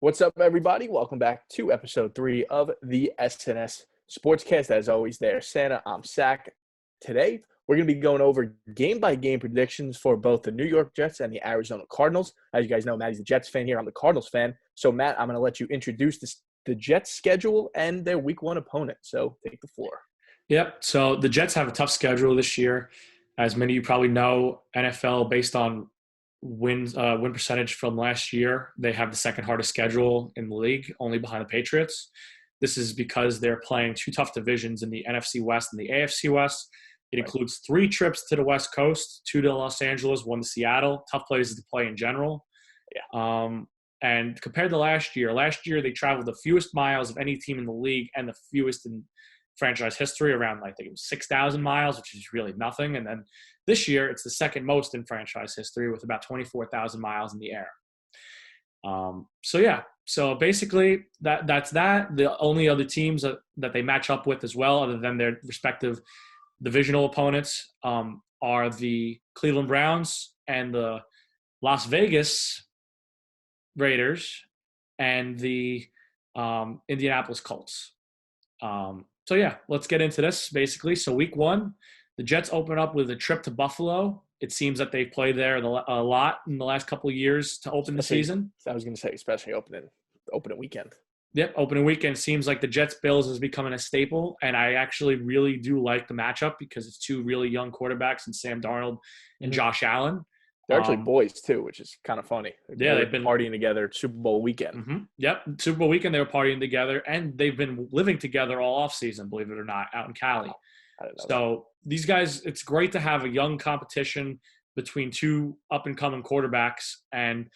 What's up, everybody? Welcome back to episode 3 of the SNS Sportscast. As always, there's Santa. I'm Sack. Today, we're going to be going over game-by-game predictions for both the New York Jets and the Arizona Cardinals. As you guys know, Matt's the Jets fan here. I'm the Cardinals fan. So, Matt, I'm going to let you introduce the Jets' schedule and their Week 1 opponent. So, take the floor. Yep. So the Jets have a tough schedule this year. As many of you probably know, NFL, based on win percentage from last year, they have the second hardest schedule in the league, only behind the Patriots. This is because they're playing two tough divisions in the NFC West and the AFC West. It includes 3 trips to the West Coast, 2 to Los Angeles, 1 to Seattle. Tough places to play in general. And compared to last year they traveled the fewest miles of any team in the league and the fewest in franchise history, around I think it was 6,000 miles, which is really nothing. And then this year it's the second most in franchise history with about 24,000 miles in the air. So basically that's that. The only other teams that they match up with as well, other than their respective divisional opponents, are the Cleveland Browns and the Las Vegas Raiders and the Indianapolis Colts. Let's get into this basically. So week 1, the Jets open up with a trip to Buffalo. It seems that they've played there a lot in the last couple of years to open the season. I was going to say, especially opening weekend. Yep, opening weekend seems like the Jets-Bills is becoming a staple, and I actually really do like the matchup because it's 2 really young quarterbacks in Sam Darnold and Josh Allen. They're actually boys, too, which is kind of funny. They've been partying together Super Bowl weekend. Mm-hmm. Yep, Super Bowl weekend they were partying together, and they've been living together all offseason, believe it or not, out in Cali. So these guys, it's great to have a young competition between 2 up-and-coming quarterbacks, and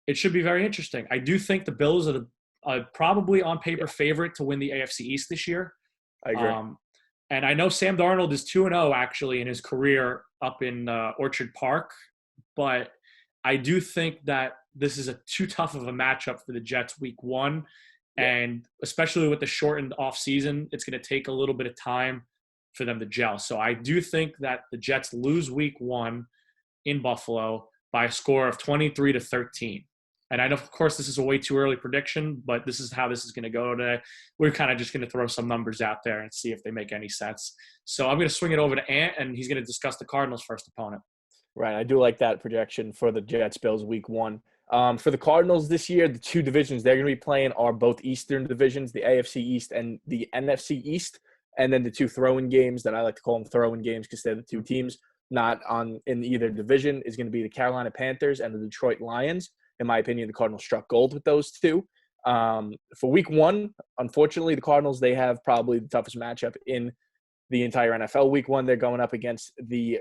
it should be very interesting. I do think the Bills are probably on paper favorite to win the AFC East this year. I agree. And I know Sam Darnold is 2-0 actually in his career up in Orchard Park, but I do think that this is too tough of a matchup for the Jets week 1, and especially with the shortened offseason, it's going to take a little bit of time for them to gel. So I do think that the Jets lose week 1 in Buffalo by a score of 23-13. And I know, of course, this is a way too early prediction, but this is how this is going to go today. We're kind of just going to throw some numbers out there and see if they make any sense. So I'm going to swing it over to Ant, and he's going to discuss the Cardinals' first opponent. Right. I do like that projection for the Jets-Bills week 1. For the Cardinals this year, the 2 divisions they're going to be playing are both Eastern divisions, the AFC East and the NFC East. And then the 2 throw-in games that I like to call them throw-in games because they're the 2 teams not in either division is going to be the Carolina Panthers and the Detroit Lions. In my opinion, the Cardinals struck gold with those 2. For week 1, unfortunately, the Cardinals, they have probably the toughest matchup in the entire NFL. Week 1, they're going up against the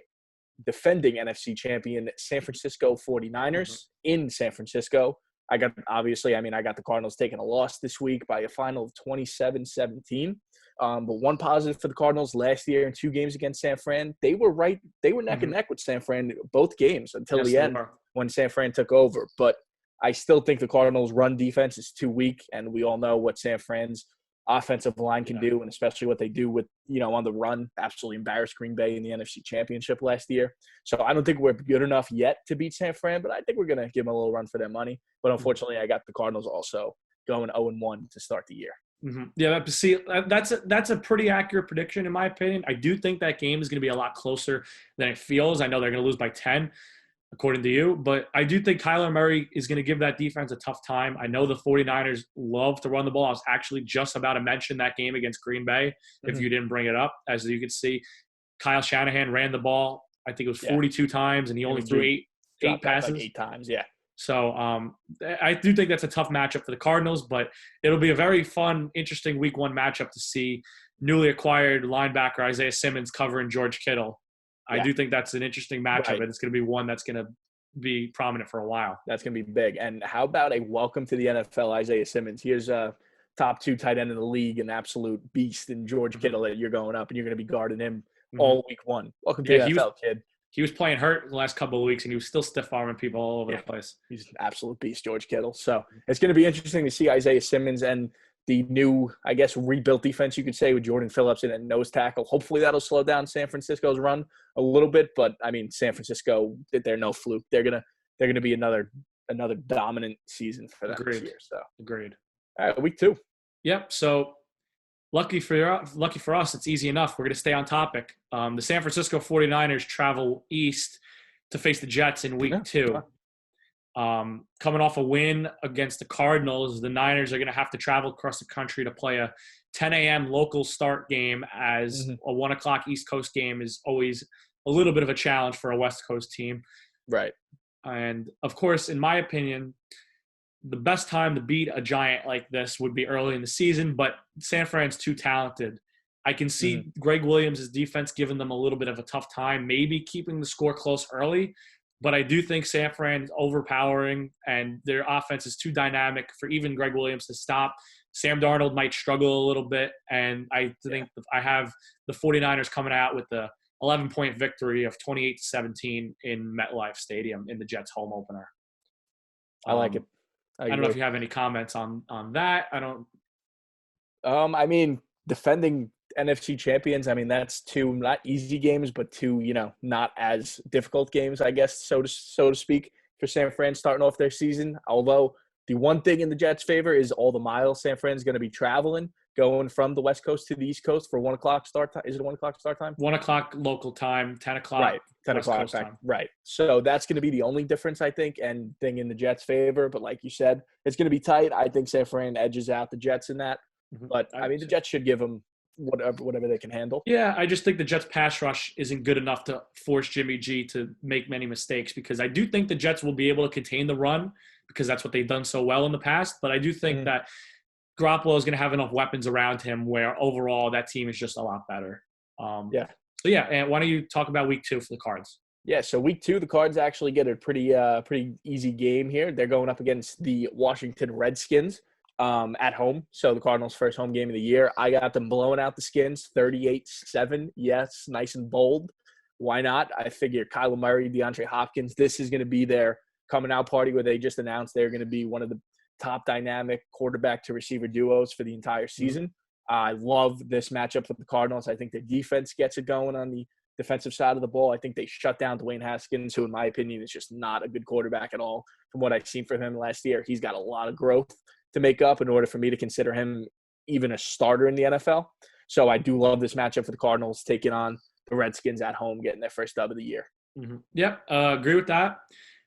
defending NFC champion San Francisco 49ers in San Francisco. I got the Cardinals taking a loss this week by a final of 27-17. But one positive for the Cardinals last year in 2 games against San Fran, they were neck and neck with San Fran both games until the end when San Fran took over. But I still think the Cardinals' run defense is too weak, and we all know what San Fran's offensive line can do, and especially what they do with, on the run. Absolutely embarrassed Green Bay in the NFC Championship last year. So I don't think we're good enough yet to beat San Fran, but I think we're going to give them a little run for their money. But unfortunately, I got the Cardinals also going 0-1 to start the year. Mm-hmm. Yeah, that's a pretty accurate prediction in my opinion. I do think that game is going to be a lot closer than it feels. I know they're going to lose by 10, according to you, but I do think Kyler Murray is going to give that defense a tough time. I know the 49ers love to run the ball. I was actually just about to mention that game against Green Bay if you didn't bring it up. As you can see, Kyle Shanahan ran the ball, I think it was 42 times, and he only threw eight passes. Like 8 times, yeah. So I do think that's a tough matchup for the Cardinals, but it'll be a very fun, interesting week 1 matchup to see newly acquired linebacker Isaiah Simmons covering George Kittle. I do think that's an interesting matchup, and it's going to be one that's going to be prominent for a while. That's going to be big. And how about a welcome to the NFL, Isaiah Simmons? Here's a top 2 tight end in the league, an absolute beast in George Kittle that you're going up, and you're going to be guarding him all week 1. Welcome to the NFL, kid. He was playing hurt the last couple of weeks, and he was still stiff-arming people all over the place. He's an absolute beast, George Kittle. So it's going to be interesting to see Isaiah Simmons and the new, I guess, rebuilt defense, you could say, with Jordan Phillips in at nose tackle. Hopefully that'll slow down San Francisco's run a little bit. But, I mean, San Francisco, they're no fluke. They're gonna be another another dominant season for them this Agreed. year. So, Agreed. all right, week 2. Yep. So lucky for us, it's easy enough. We're going to stay on topic. The San Francisco 49ers travel east to face the Jets in week Yeah. 2. Coming off a win against the Cardinals, the Niners are going to have to travel across the country to play a 10 a.m. local start game, as a 1 o'clock East Coast game is always a little bit of a challenge for a West Coast team. Right. And, of course, in my opinion, the best time to beat a giant like this would be early in the season, but San Fran's too talented. I can see Greg Williams' defense giving them a little bit of a tough time, maybe keeping the score close early, but I do think San Fran's overpowering and their offense is too dynamic for even Greg Williams to stop. Sam Darnold might struggle a little bit, and I think I have the 49ers coming out with the 11-point victory of 28-17 in MetLife Stadium in the Jets home opener. I like it. I don't know if you have any comments on that. I don't. I mean, defending NFC champions, I mean, that's 2 not easy games, but 2, not as difficult games, I guess, so to speak, for San Fran starting off their season. Although the one thing in the Jets' favor is all the miles San Fran's going to be traveling, going from the West Coast to the East Coast for 1 o'clock start time. Is it a 1 o'clock start time? 1 o'clock local time, 10 o'clock. Right, 10 West o'clock Coast time. Right. So that's going to be the only difference, I think, and thing in the Jets' favor. But like you said, it's going to be tight. I think San Fran edges out the Jets in that. But, I mean, the Jets should give them whatever they can handle. Yeah, I just think the Jets' pass rush isn't good enough to force Jimmy G to make many mistakes, because I do think the Jets will be able to contain the run because that's what they've done so well in the past. But I do think that Garoppolo is going to have enough weapons around him where overall that team is just a lot better. So, and why don't you talk about week 2 for the Cards? Yeah, so week 2, the Cards actually get a pretty easy game here. They're going up against the Washington Redskins at home. So the Cardinals' first home game of the year. I got them blowing out the Skins 38-7. Yes, nice and bold. Why not? I figure Kyler Murray, DeAndre Hopkins, this is going to be their coming out party where they just announced they're going to be one of the top dynamic quarterback to receiver duos for the entire season. I love this matchup with the Cardinals. I think their defense gets it going on the defensive side of the ball. I think they shut down Dwayne Haskins, who in my opinion is just not a good quarterback at all. From what I've seen from him last year, he's got a lot of growth to make up in order for me to consider him even a starter in the NFL. So I do love this matchup for the Cardinals taking on the Redskins at home, getting their first dub of the year. Yep, agree with that.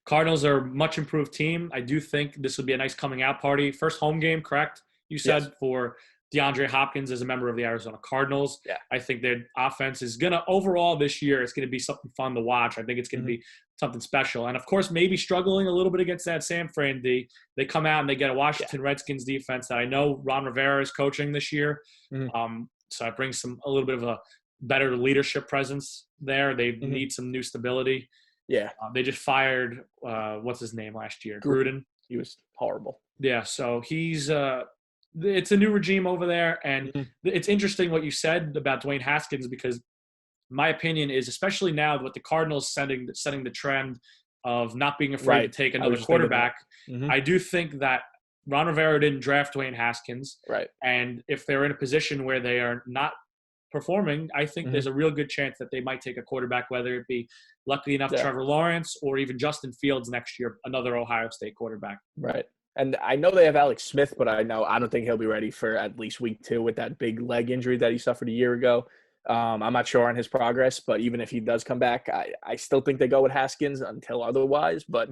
Cardinals are a much improved team. I do think this would be a nice coming out party. First home game, correct? You said for DeAndre Hopkins as a member of the Arizona Cardinals. Yeah. I think their offense is going to, overall this year, it's going to be something fun to watch. I think it's going to be something special. And, of course, maybe struggling a little bit against that San Fran D. They come out and they get a Washington Redskins defense that I know Ron Rivera is coaching this year. So it brings a little bit of a better leadership presence there. They need some new stability. Yeah. They just fired, what's his name last year? Gruden. He was horrible. Yeah, so he's it's a new regime over there, and it's interesting what you said about Dwayne Haskins, because my opinion is, especially now with the Cardinals setting the trend of not being afraid to take another quarterback, I do think that Ron Rivera didn't draft Dwayne Haskins. Right. And if they're in a position where they are not performing, I think there's a real good chance that they might take a quarterback, whether it be luckily enough Trevor Lawrence or even Justin Fields next year, another Ohio State quarterback. Right. And I know they have Alex Smith, but I don't think he'll be ready for at least week 2 with that big leg injury that he suffered a year ago. I'm not sure on his progress, but even if he does come back, I still think they go with Haskins until otherwise. But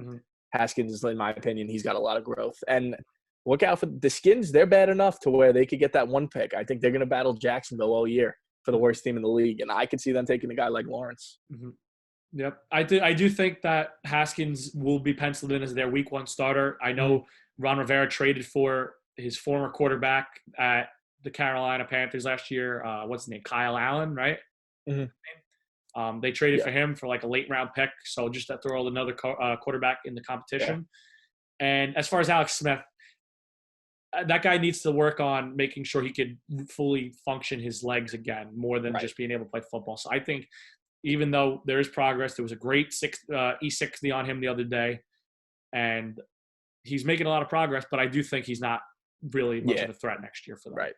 Haskins, in my opinion, he's got a lot of growth. And look out for the Skins. They're bad enough to where they could get that 1 pick. I think they're going to battle Jacksonville all year for the worst team in the league. And I could see them taking a guy like Lawrence. Yep. I do think that Haskins will be penciled in as their week 1 starter. I know Ron Rivera traded for his former quarterback at the Carolina Panthers last year. What's his name? Kyle Allen, right? They traded for him for like a late round pick. So just to throw another quarterback in the competition. And as far as Alex Smith, that guy needs to work on making sure he could fully function his legs again, more than just being able to play football. So I think even though there is progress, there was a great E60 on him the other day, and he's making a lot of progress, but I do think he's not really much of a threat next year for them. Right.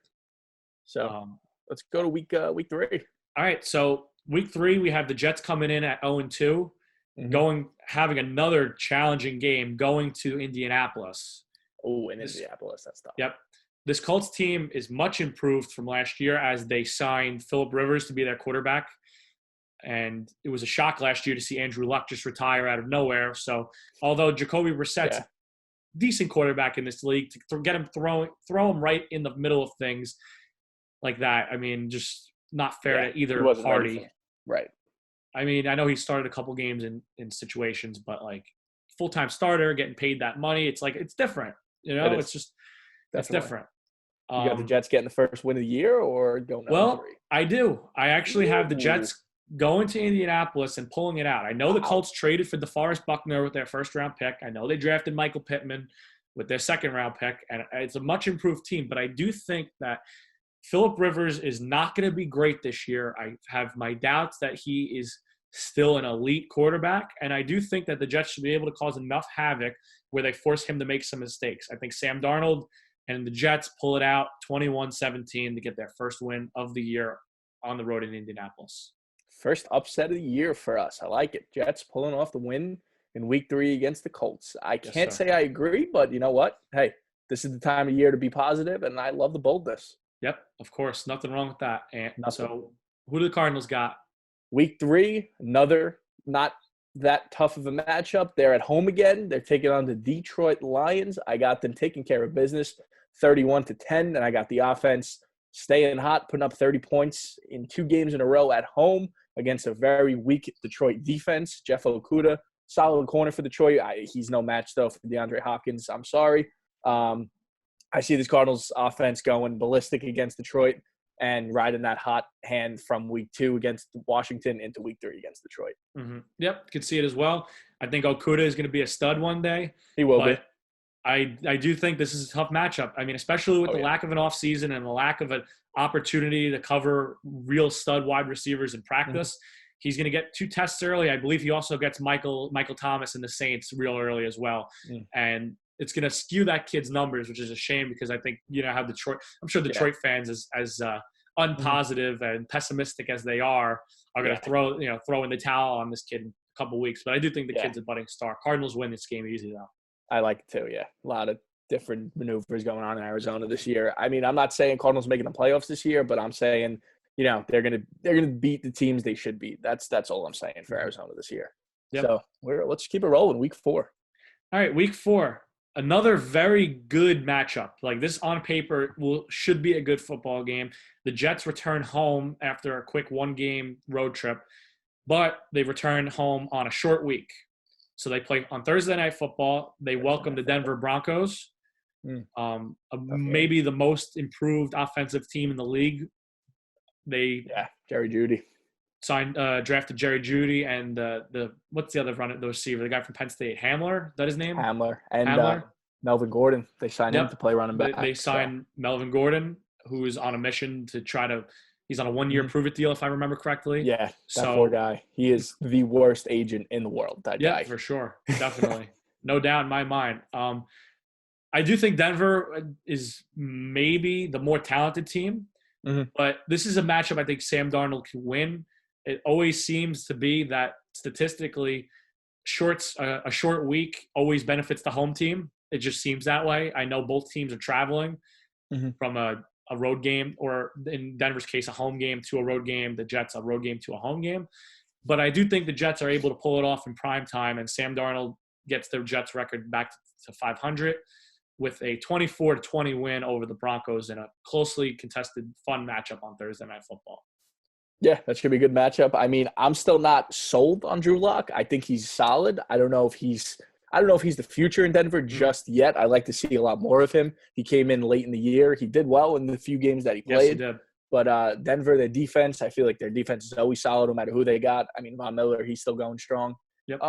So let's go to week 3. All right. So week 3, we have the Jets coming in at 0-2, having another challenging game going to Indianapolis. Oh, in Indianapolis, that's tough. Yep. This Colts team is much improved from last year as they signed Phillip Rivers to be their quarterback. And it was a shock last year to see Andrew Luck just retire out of nowhere. So although Jacoby Brissett's a decent quarterback in this league, to get him throw him right in the middle of things like that, I mean, just not fair to either party. Right. I mean, I know he started a couple games in situations, but like full-time starter, getting paid that money, it's like it's different. You know, it's just it's different. You got the Jets getting the first win of the year or going 0-3? I do. I actually have the Jets going to Indianapolis and pulling it out. I know the Colts traded for DeForest Buckner with their first-round pick. I know they drafted Michael Pittman with their second-round pick, and it's a much-improved team. But I do think that Phillip Rivers is not going to be great this year. I have my doubts that he is still an elite quarterback, and I do think that the Jets should be able to cause enough havoc where they force him to make some mistakes. I think Sam Darnold and the Jets pull it out 21-17 to get their first win of the year on the road in Indianapolis. First upset of the year for us. I like it. Jets pulling off the win in week 3 against the Colts. I can't say I agree, but you know what? Hey, this is the time of year to be positive, and I love the boldness. Yep, of course. Nothing wrong with that. And so who do the Cardinals got? Week 3, another not that tough of a matchup. They're at home again. They're taking on the Detroit Lions. I got them taking care of business 31-10, and I got the offense staying hot, putting up 30 points in 2 games in a row at home against a very weak Detroit defense. Jeff Okudah, solid corner for Detroit. He's no match, though, for DeAndre Hopkins. I'm sorry. I see this Cardinals offense going ballistic against Detroit and riding that hot hand from week 2 against Washington into week 3 against Detroit. Mm-hmm. Yep, could see it as well. I think Okudah is going to be a stud one day. He will be. I do think this is a tough matchup. I mean, especially with the lack of an offseason and the lack of an opportunity to cover real stud wide receivers in practice. Mm-hmm. He's going to get 2 tests early. I believe he also gets Michael Thomas and the Saints real early as well. Mm. And it's going to skew that kid's numbers, which is a shame because I think, you know, how I'm sure Detroit fans, as unpositive and pessimistic as they are going to throw in the towel on this kid in a couple weeks. But I do think the kid's a budding star. Cardinals win this game easy, though. I like it too, yeah. A lot of different maneuvers going on in Arizona this year. I mean, I'm not saying Cardinals making the playoffs this year, but I'm saying, you know, they're gonna beat the teams they should beat. That's all I'm saying for Arizona this year. Yep. So let's keep it rolling. Week 4. All right, week 4. Another very good matchup. Like this on paper should be a good football game. The Jets return home after a quick 1-game road trip, but they return home on a short week. So they play on Thursday Night Football. They welcome the Denver Broncos, maybe the most improved offensive team in the league. Jerry Jeudy. Drafted Jerry Jeudy and what's the other the receiver, the guy from Penn State, Hamler? Is that his name? Hamler. And Melvin Gordon. They signed him to play running back. They signed Melvin Gordon, who is on a mission to try to – he's on a 1-year prove-it deal, if I remember correctly. Yeah, that poor guy. He is the worst agent in the world, that guy. Yeah, for sure. Definitely. No doubt in my mind. I do think Denver is maybe the more talented team, but this is a matchup I think Sam Darnold can win. It always seems to be that statistically a short week always benefits the home team. It just seems that way. I know both teams are traveling from a road game, or in Denver's case, a home game to a road game. The Jets, a road game to a home game. But I do think the Jets are able to pull it off in prime time, and Sam Darnold gets their Jets record back to 500 with a 24-20 win over the Broncos in a closely contested, fun matchup on Thursday Night Football. Yeah, that's going to be a good matchup. I mean, I'm still not sold on Drew Lock. I think he's solid. I don't know if he's the future in Denver just yet. I'd like to see a lot more of him. He came in late in the year. He did well in the few games that he played. Yes, he did. But Denver, their defense, I feel like their defense is always solid no matter who they got. I mean, Von Miller, he's still going strong. Yep.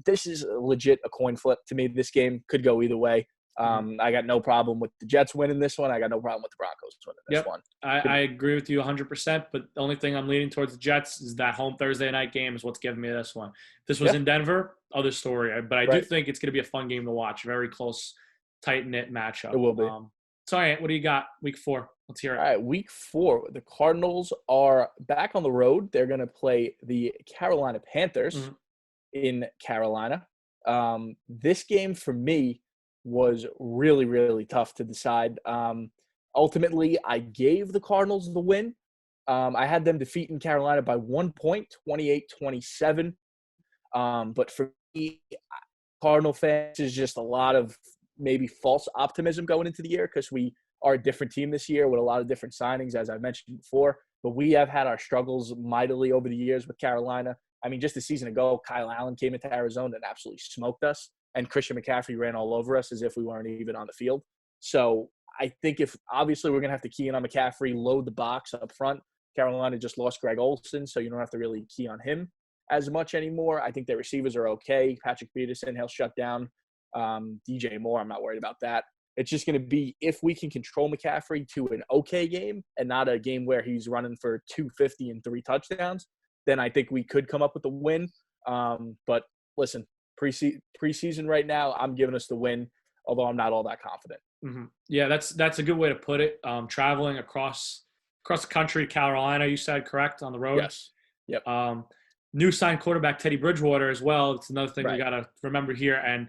This is legit a coin flip to me. This game could go either way. I got no problem with the Jets winning this one. I got no problem with the Broncos winning this one. I agree with you 100%, but the only thing I'm leaning towards the Jets is that home Thursday night game is what's giving me this one. If this was in Denver, other story. But I do think it's going to be a fun game to watch. Very close, tight-knit matchup. It will be. So, all right, what do you got? Week 4. Let's hear it. All right, week 4. The Cardinals are back on the road. They're going to play the Carolina Panthers. in Carolina. This game for me was really, really tough to decide. Ultimately, I gave the Cardinals the win. I had them defeating Carolina by 1 point, 28-27. But for me, Cardinal fans is just a lot of maybe false optimism going into the year because we are a different team this year with a lot of different signings, as I mentioned before. But we have had our struggles mightily over the years with Carolina. I mean, just a season ago, Kyle Allen came into Arizona and absolutely smoked us, and Christian McCaffrey ran all over us as if we weren't even on the field. So I think if obviously we're going to have to key in on McCaffrey, load the box up front. Carolina just lost Greg Olsen, so you don't have to really key on him as much anymore. I think their receivers are okay. Patrick Peterson, he'll shut down. DJ Moore, I'm not worried about that. It's just going to be if we can control McCaffrey to an okay game and not a game where he's running for 250 and 3 touchdowns, then I think we could come up with a win. But listen, preseason right now, I'm giving us the win, although I'm not all that confident. Mm-hmm. Yeah, that's a good way to put it. Traveling across the country, Carolina, you said, correct, on the road? Yes. Yep. New signed quarterback Teddy Bridgewater as well. It's another thing we got to remember here. And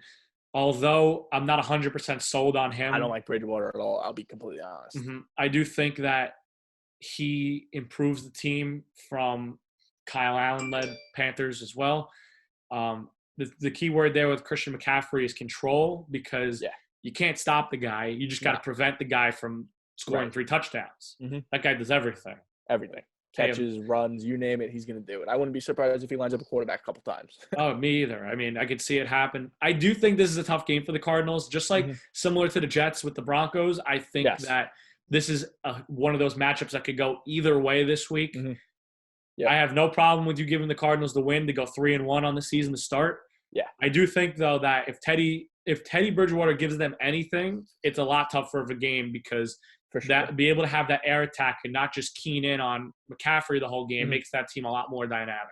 although I'm not 100% sold on him. I don't like Bridgewater at all. I'll be completely honest. Mm-hmm. I do think that he improves the team from Kyle Allen-led Panthers as well. The key word there with Christian McCaffrey is control because you can't stop the guy. You just got to prevent the guy from scoring 3 touchdowns. Mm-hmm. That guy does everything. Everything. Catches, runs, you name it, he's going to do it. I wouldn't be surprised if he lines up a quarterback a couple times. Oh, me either. I mean, I could see it happen. I do think this is a tough game for the Cardinals, just like similar to the Jets with the Broncos. I think that this is one of those matchups that could go either way this week. Mm-hmm. Yep. I have no problem with you giving the Cardinals the win to go 3-1 on the season to start. Yeah. I do think, though, that if Teddy Bridgewater gives them anything, it's a lot tougher of a game because that be able to have that air attack and not just keen in on McCaffrey the whole game makes that team a lot more dynamic.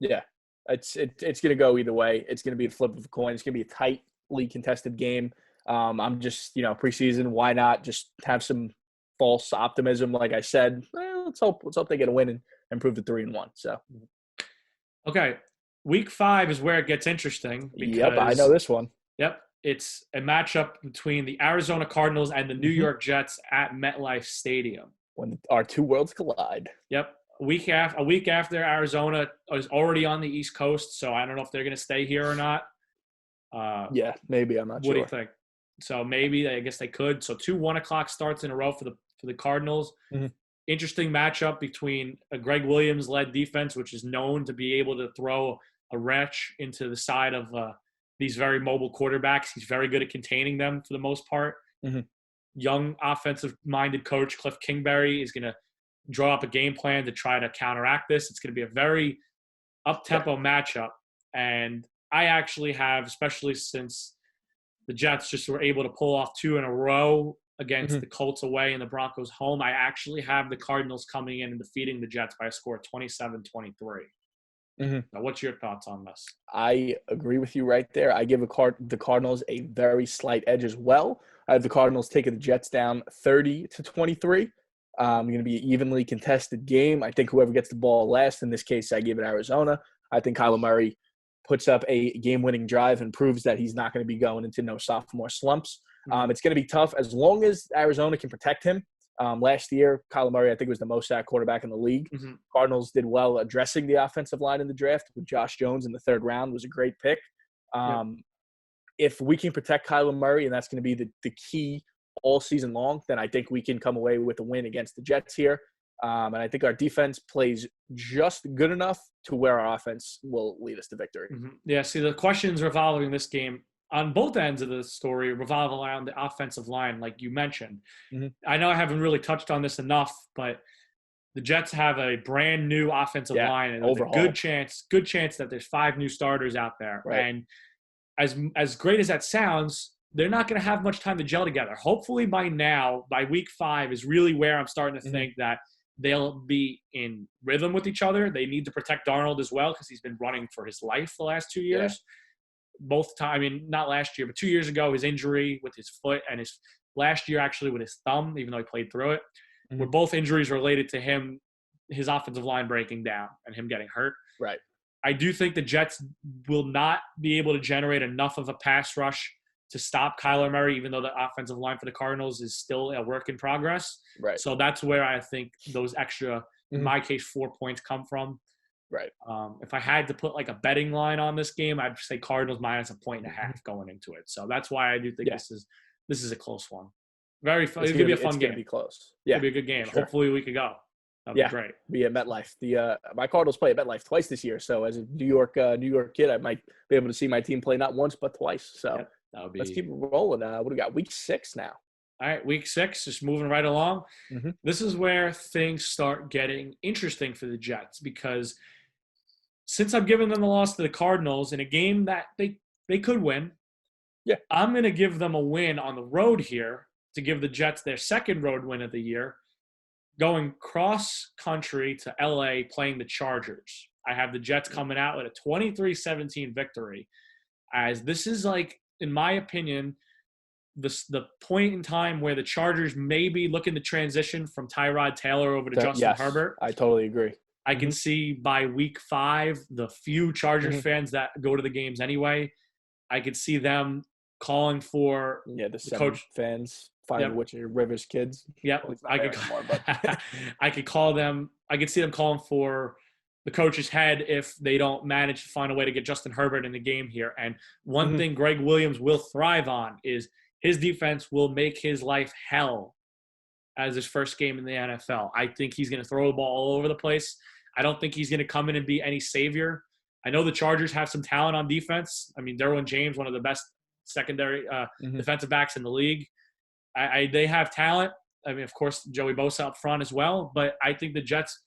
Yeah, it's going to go either way. It's going to be a flip of a coin. It's going to be a tightly contested game. I'm just, preseason, why not just have some false optimism? Like I said, let's hope they get a win and improve to 3-1. So, okay, week 5 is where it gets interesting. Yep, I know this one. Yep. It's a matchup between the Arizona Cardinals and the New York Jets at MetLife Stadium. When our two worlds collide. Yep. A week after Arizona is already on the East Coast, so I don't know if they're going to stay here or not. Yeah, maybe. I'm not sure. What do you think? So maybe, I guess they could. So 2 1 o'clock starts in a row for the Cardinals. Mm-hmm. Interesting matchup between a Greg Williams-led defense, which is known to be able to throw a wrench into the side of these very mobile quarterbacks. He's very good at containing them for the most part. Mm-hmm. Young offensive-minded coach Cliff Kingsbury is going to draw up a game plan to try to counteract this. It's going to be a very up-tempo matchup. And I actually have, especially since the Jets just were able to pull off 2 in a row against the Colts away and the Broncos home, I actually have the Cardinals coming in and defeating the Jets by a score of 27-23. Now, what's your thoughts on this? I agree with you right there. I give the Cardinals a very slight edge as well. I have the Cardinals taking the Jets down 30-23. Going to be an evenly contested game. I think whoever gets the ball last, in this case, I give it Arizona. I think Kyler Murray puts up a game-winning drive and proves that he's not going to be going into no sophomore slumps. It's going to be tough as long as Arizona can protect him. Last year, Kyler Murray, I think, was the most sacked quarterback in the league. Cardinals did well addressing the offensive line in the draft with Josh Jones in the 3rd round. Was a great pick. If we can protect Kyler Murray, and that's going to be the key all season long, then I think we can come away with a win against the Jets here. And I think our defense plays just good enough to where our offense will lead us to victory. Yeah, see, the questions revolving this game on both ends of the story revolve around the offensive line, like you mentioned. I know I haven't really touched on this enough, but the Jets have a brand new offensive line, and there's a good chance that there's 5 new starters out there. And as great as that sounds, they're not going to have much time to gel together. Hopefully by week 5 is really where I'm starting to think that they'll be in rhythm with each other. They need to protect Darnold as well because he's been running for his life the last 2 years. Both time, I mean, not last year, but 2 years ago, his injury with his foot and his last year actually with his thumb, even though he played through it, were both injuries related to him, his offensive line breaking down and him getting hurt. Right. I do think the Jets will not be able to generate enough of a pass rush to stop Kyler Murray, even though the offensive line for the Cardinals is still a work in progress. Right. So that's where I think those extra, in Mhm. my case, 4 points come from. Right. If I had to put like a betting line on this game, I'd say Cardinals minus 1.5 Mhm. going into it. So that's why I do think Yeah. this is a close one. Very fun. It's It's gonna be a it's fun gonna game. be close. It's Yeah, gonna be a good for game. sure. Hopefully we could go. That'd Yeah, be great. be at MetLife. My Cardinals play at MetLife twice this year, so as a New York kid, I might be able to see my team play not once but twice. So Yep. That would let's be keep it rolling. What do we got? Week 6 now. all right. Week 6, just moving right along. Mhm. This is where things start getting interesting for the Jets because since I've given them the loss to the Cardinals in a game that they could win, Yeah. I'm going to give them a win on the road here to give the Jets their second road win of the year, going cross country to LA playing the Chargers. I have the Jets coming out with a 23-17 victory, as this is like, in my opinion, the point in time where the Chargers may be looking to transition from Tyrod Taylor over to Justin Yes, Herbert. I totally agree. I can see by week 5, the few Chargers Mhm. fans that go to the games anyway, I could see them calling for Yeah, the the 7 coach. fans, 5 of Yep, which are Rivers kids. yep. Well, he's not I there could, anymore, but I could call them. I could see them calling for the coach's head if they don't manage to find a way to get Justin Herbert in the game here. And one Mhm. thing Greg Williams will thrive on is his defense will make his life hell as his first game in the NFL. I think he's going to throw the ball all over the place. I don't think he's going to come in and be any savior. I know the Chargers have some talent on defense. I mean, Derwin James, one of the best secondary Mhm. defensive backs in the league. They have talent. I mean, of course, Joey Bosa up front as well. But I think the Jets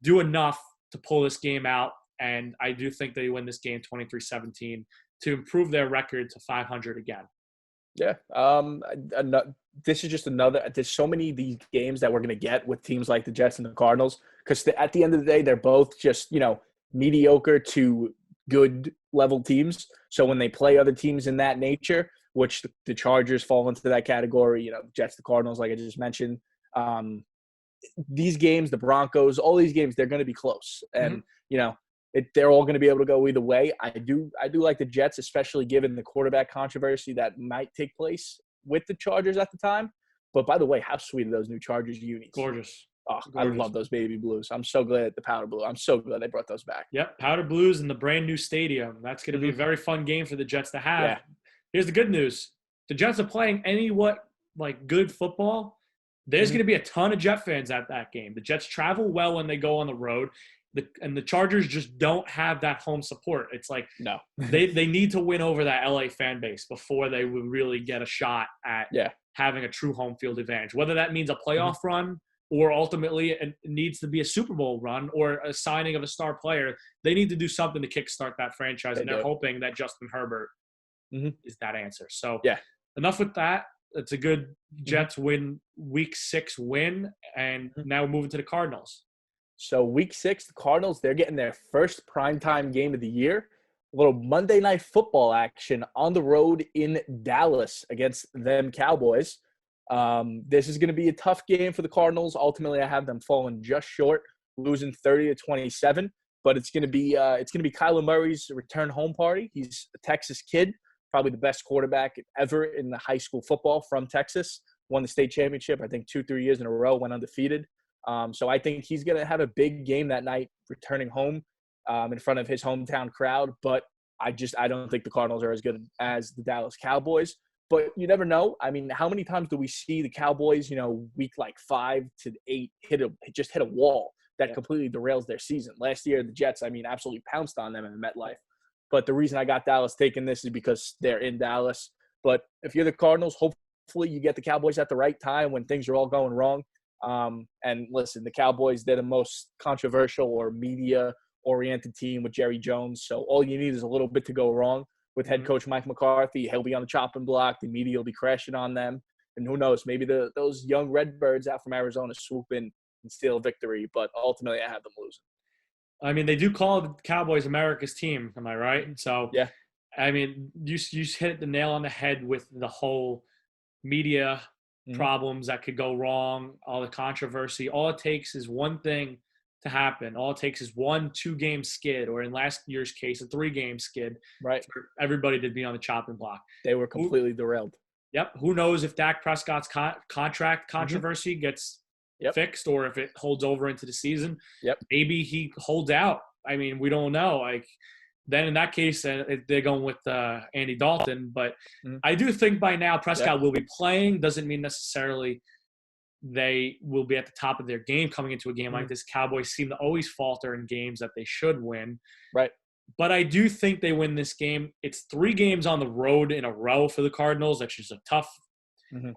do enough to pull this game out. And I do think they win this game 23-17 to improve their record to 500 again. Yeah. This is just another. There's so many of these games that we're going to get with teams like the Jets and the Cardinals because at the end of the day, they're both just mediocre to good level teams. So when they play other teams in that nature, which the Chargers fall into that category, Jets, the Cardinals, like I just mentioned, these games, the Broncos, all these games, they're going to be close, and they're all going to be able to go either way. I do like the Jets, especially given the quarterback controversy that might take place with the Chargers at the time. But by the way, how sweet are those new Chargers unis? Gorgeous. Oh, Gorgeous. I love those baby blues. I'm so glad the powder blue. I'm so glad they brought those back. Yep, powder blues in the brand new stadium. That's going to be a very fun game for the Jets to have. Yeah. Here's the good news: the Jets are playing good football. There's going to be a ton of Jet fans at that game. The Jets travel well when they go on the road, and the Chargers just don't have that home support. It's like No. they need to win over that LA fan base before they would really get a shot at having a true home field advantage. Whether that means a playoff run or ultimately it needs to be a Super Bowl run or a signing of a star player, they need to do something to kickstart that franchise, and they're hoping that Justin Herbert is that answer. So enough with that. It's a good Jets win, week 6 win, and now we're moving to the Cardinals. So week 6, the Cardinals, they're getting their first primetime game of the year. A little Monday Night Football action on the road in Dallas against them Cowboys. This is going to be a tough game for the Cardinals. Ultimately, I have them falling just short, losing 30-27. But it's going to be Kyler Murray's return home party. He's a Texas kid, probably the best quarterback ever in the high school football from Texas. Won the state championship, I think 2-3 years in a row, went undefeated. So I think he's going to have a big game that night, returning home in front of his hometown crowd. But I don't think the Cardinals are as good as the Dallas Cowboys. But you never know. I mean, how many times do we see the Cowboys, week like 5 to 8, hit a wall that completely derails their season? Last year, the Jets, absolutely pounced on them in MetLife. But the reason I got Dallas taking this is because they're in Dallas. But if you're the Cardinals, hopefully you get the Cowboys at the right time when things are all going wrong. And listen, the Cowboys, they're the most controversial or media-oriented team with Jerry Jones. So all you need is a little bit to go wrong with head coach Mike McCarthy. He'll be on the chopping block. The media will be crashing on them. And who knows, maybe those young Redbirds out from Arizona swoop in and steal a victory. But ultimately, I have them losing. I mean, they do call the Cowboys America's team. Am I right? So, yeah. I mean, you hit the nail on the head with the whole media problems that could go wrong, all the controversy. All it takes is one thing to happen. All it takes is 1-2 game skid, or in last year's case, a 3 game skid Right. for everybody to be on the chopping block. They were completely derailed. Yep. Who knows if Dak Prescott's contract Mm-hmm. controversy gets Yep. fixed, or if it holds over into the season. Yep. Maybe he holds out. I mean, we don't know. Like, then in that case, they're going with Andy Dalton. But I do think by now Prescott will be playing. Doesn't mean necessarily they will be at the top of their game coming into a game like this. Cowboys seem to always falter in games that they should win. Right. But I do think they win this game. It's 3 games on the road in a row for the Cardinals. That's just a tough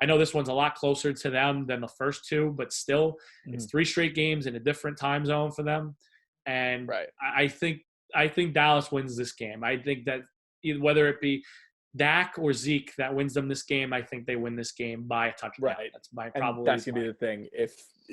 I know this one's a lot closer to them than the first 2, but still, it's 3 straight games in a different time zone for them. And I think Dallas wins this game. I think that whether it be Dak or Zeke that wins them this game, I think they win this game by a touchdown. Right. That's my probably. That's gonna be the thing.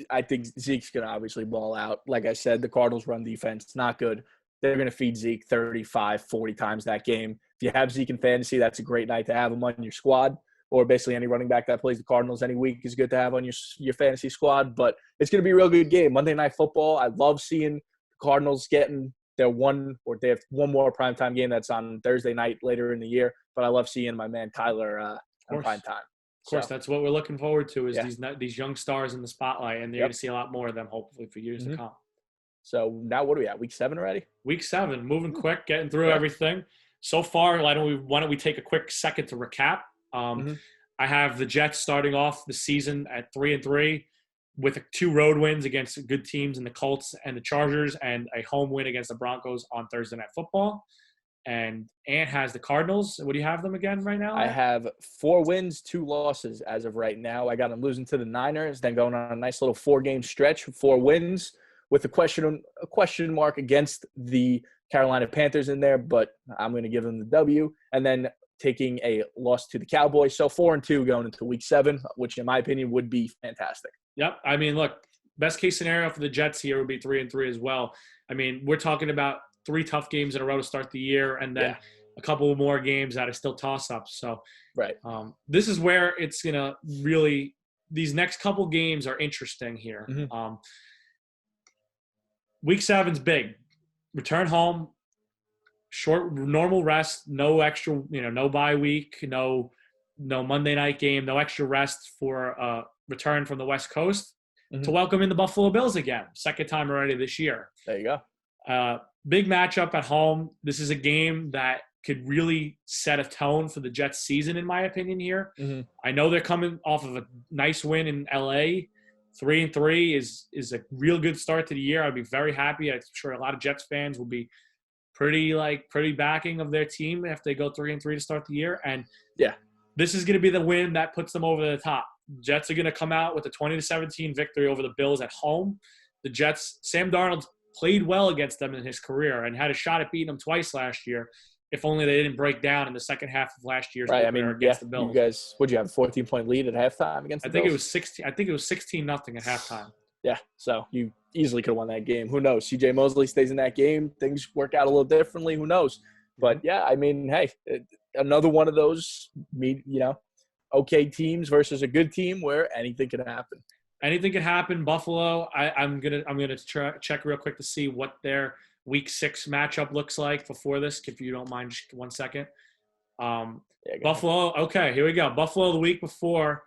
I think Zeke's gonna obviously ball out. Like I said, the Cardinals run defense. It's not good. They're gonna feed Zeke 35, 40 times that game. If you have Zeke in fantasy, that's a great night to have him on your squad. Or basically any running back that plays the Cardinals any week is good to have on your fantasy squad. But it's going to be a real good game. Monday Night Football, I love seeing the Cardinals getting they have one more primetime game that's on Thursday night later in the year. But I love seeing my man Kyler on primetime. Of course, that's what we're looking forward to is these young stars in the spotlight, and you're going to see a lot more of them hopefully for years to come. So now what are we at, week 7 already? Week 7, moving quick, getting through everything. So far, why don't we take a quick second to recap? I have the Jets starting off the season at 3-3 with 2 road wins against good teams in the Colts and the Chargers, and a home win against the Broncos on Thursday Night Football. And Ant has the Cardinals. What do you have them again right now? I have 4 wins, 2 losses as of right now. I got them losing to the Niners, then going on a nice little 4-game stretch, 4 wins with a question mark against the Carolina Panthers in there, but I'm going to give them the W. And then taking a loss to the Cowboys. So 4-2 going into week 7, which in my opinion would be fantastic. Yep. I mean, look, best case scenario for the Jets here would be 3-3 as well. I mean, we're talking about 3 tough games in a row to start the year, and then a couple more games that are still toss-ups. So this is where it's going to really – these next couple games are interesting here. Week 7's big. Return home. Short normal rest, no extra, no bye week, no Monday night game, no extra rest for return from the West Coast to welcome in the Buffalo Bills again. Second time already this year. There you go. Big matchup at home. This is a game that could really set a tone for the Jets season, in my opinion here. I know they're coming off of a nice win in LA. 3-3 is a real good start to the year. I'd be very happy. I'm sure a lot of Jets fans will be pretty backing of their team if they go 3-3 to start the year. And this is going to be the win that puts them over the top. Jets are going to come out with a 20-17 victory over the Bills at home. The Jets, Sam Darnold played well against them in his career and had a shot at beating them twice last year. If only they didn't break down in the second half of last year's opener against the Bills. You guys, what'd you have, a 14-point lead at halftime against the Bills? I think it was 16-0 at halftime. Yeah, so you easily could have won that game. Who knows? C.J. Mosley stays in that game. Things work out a little differently. Who knows? But, yeah, I mean, hey, another one of those, okay teams versus a good team where anything can happen. Anything can happen. Buffalo, I'm gonna check real quick to see what their Week 6 matchup looks like before this, if you don't mind just 1 second. Buffalo, okay, here we go. Buffalo the week before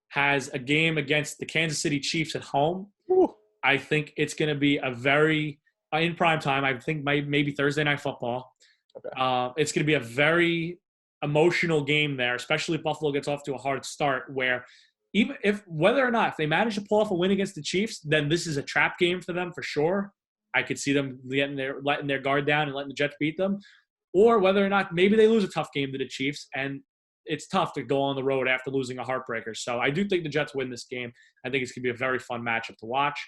has a game against the Kansas City Chiefs at home. Ooh. I think it's going to be a very in prime time. I think maybe Thursday Night Football. Okay. It's going to be a very emotional game there, especially if Buffalo gets off to a hard start. Where even if they manage to pull off a win against the Chiefs, then this is a trap game for them for sure. I could see them letting their guard down and letting the Jets beat them, or whether or not maybe they lose a tough game to the Chiefs and it's tough to go on the road after losing a heartbreaker. So I do think the Jets win this game. I think it's going to be a very fun matchup to watch.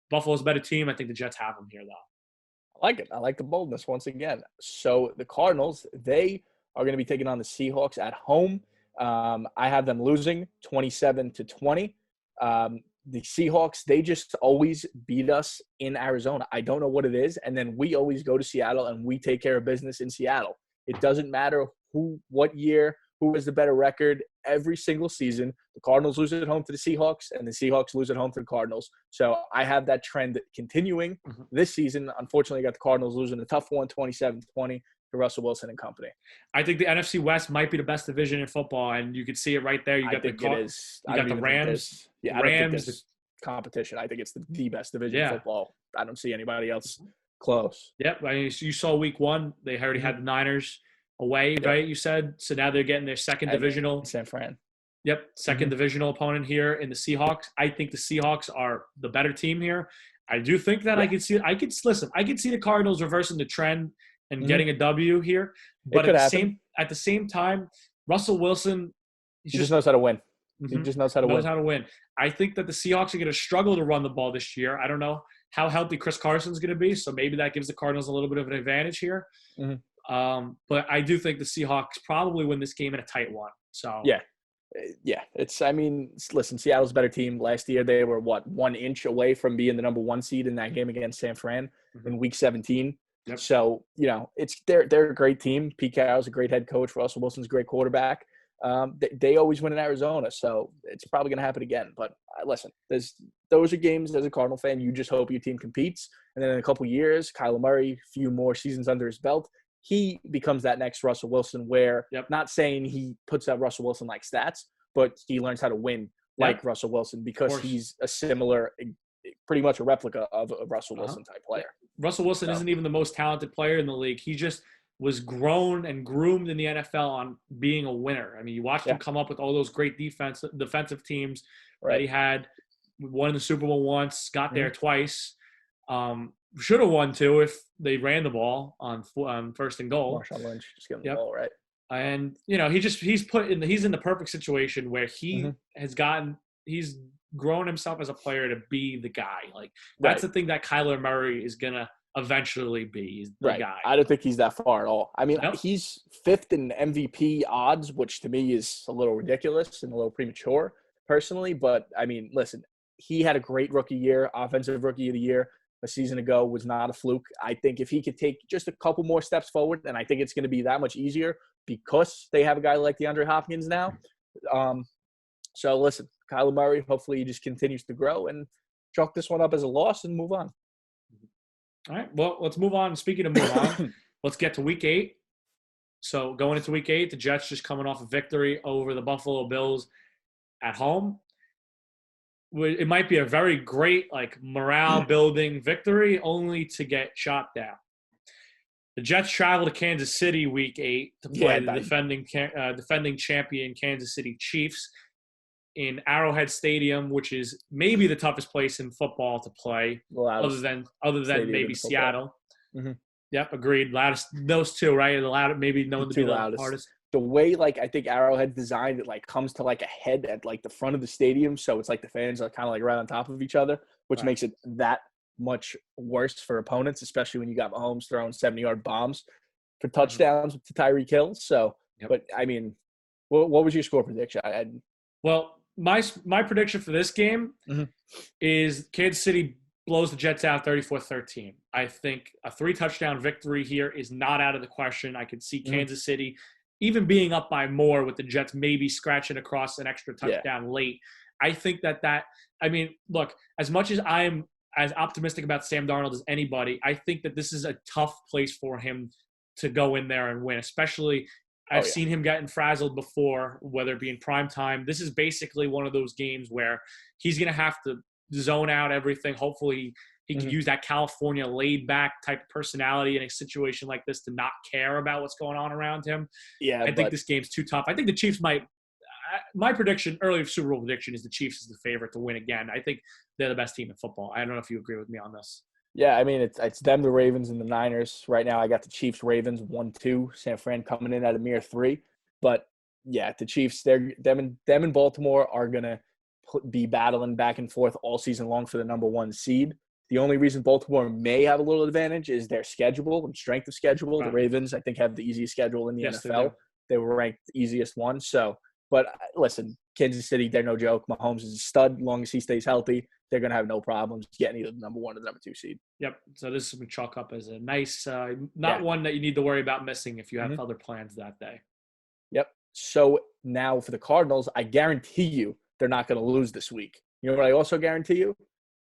Buffalo's a better team. I think the Jets have them here, though. I like it. I like the boldness once again. So the Cardinals, they are going to be taking on the Seahawks at home. I have them losing 27-20. The Seahawks, they just always beat us in Arizona. I don't know what it is. And then we always go to Seattle and we take care of business in Seattle. It doesn't matter what year, who has the better record. every single season. The Cardinals lose at home to the Seahawks, and the Seahawks lose at home to the Cardinals. So I have that trend continuing this season. Unfortunately, I got the Cardinals losing a tough one, 27-20 to Russell Wilson and company. I think the NFC West might be the best division in football, and you could see it right there. You got it is. You got the Rams. I don't think there's competition. I think it's the best division in football. I don't see anybody else close. Yep. I mean, you saw week one. They already had the Niners away, right? You said. So now they're getting their second divisional. San Fran. Yep. Second divisional opponent here in the Seahawks. I think the Seahawks are the better team here. I do think that I could see the Cardinals reversing the trend and getting a W here. But at the same time, Russell Wilson, he just knows how to win. He just knows how to win. I think that the Seahawks are going to struggle to run the ball this year. I don't know how healthy Chris Carson's going to be, so maybe that gives the Cardinals a little bit of an advantage here. But I do think the Seahawks probably win this game in a tight one. So yeah. Listen, Seattle's a better team. Last year they were 1 inch away from being the number 1 seed in that game against San Fran in Week 17. Yep. So they're a great team. Pete Carroll's a great head coach. Russell Wilson's a great quarterback. They always win in Arizona, so it's probably going to happen again. But listen, those are games as a Cardinal fan you just hope your team competes, and then in a couple of years, Kyler Murray, a few more seasons under his belt, he becomes that next Russell Wilson. Where not saying he puts out Russell Wilson like stats, but he learns how to win like Russell Wilson because he's a similar, pretty much a replica of a Russell Wilson type player. Russell Wilson isn't even the most talented player in the league. He just was grown and groomed in the NFL on being a winner. I mean, you watched him come up with all those great defensive teams that he had. Won the Super Bowl once, got there twice. Should have won two if they ran the ball on first and goal. Marshawn Lynch just getting the ball right. And he's in the perfect situation where he he's grown himself as a player to be the guy. Like that's the thing that Kyler Murray is gonna eventually be. He's the guy. I don't think he's that far at all. I mean, he's 5th in MVP odds, which to me is a little ridiculous and a little premature personally. But I mean, listen, he had a great rookie year, offensive rookie of the year a season ago, was not a fluke. I think if he could take just a couple more steps forward, and I think it's going to be that much easier because they have a guy like DeAndre Hopkins now. So listen, Kyler Murray, hopefully he just continues to grow and chalk this one up as a loss and move on. All right, well, let's move on. Speaking of move on, let's get to Week 8. So going into Week 8, the Jets just coming off a victory over the Buffalo Bills at home. It might be a very great, morale-building victory, only to get shot down. The Jets travel to Kansas City Week 8 to play the defending champion Kansas City Chiefs in Arrowhead Stadium, which is maybe the toughest place in football to play, other than maybe Seattle. Yep, agreed. Loudest, those two, right? The loudest, maybe known to be the hardest. The way, I think Arrowhead designed it, comes to, a head at, the front of the stadium. So it's the fans are kind of, right on top of each other, which makes it that much worse for opponents, especially when you got Mahomes throwing 70-yard bombs for touchdowns to Tyreek Hill. So, but, I mean, what was your score prediction? Well, my prediction for this game is Kansas City blows the Jets out 34-13. I think a 3-touchdown victory here is not out of the question. I could see Kansas City even being up by more with the Jets maybe scratching across an extra touchdown late. I think look, as much as I am as optimistic about Sam Darnold as anybody, I think that this is a tough place for him to go in there and win, especially I've seen him getting frazzled before, whether it be in prime time. This is basically one of those games where he's going to have to zone out everything. Hopefully he can use that California laid-back type of personality in a situation like this to not care about what's going on around him. Yeah, I think this game's too tough. I think the Chiefs might – my prediction, early Super Bowl prediction, is the Chiefs is the favorite to win again. I think they're the best team in football. I don't know if you agree with me on this. Yeah, I mean, it's them, the Ravens, and the Niners. Right now I got the Chiefs-Ravens 1-2. San Fran coming in at a mere 3. But, yeah, the Chiefs, them and Baltimore are going to be battling back and forth all season long for the number 1 seed. The only reason Baltimore may have a little advantage is their schedule and strength of schedule. Right. The Ravens, I think, have the easiest schedule in the NFL. They were ranked the easiest one. So, but listen, Kansas City, they're no joke. Mahomes is a stud. As long as he stays healthy, they're going to have no problems getting either the number 1 or the number 2 seed. Yep. So this is going to chalk up as a nice, one that you need to worry about missing if you have other plans that day. Yep. So now for the Cardinals, I guarantee you they're not going to lose this week. You know what I also guarantee you?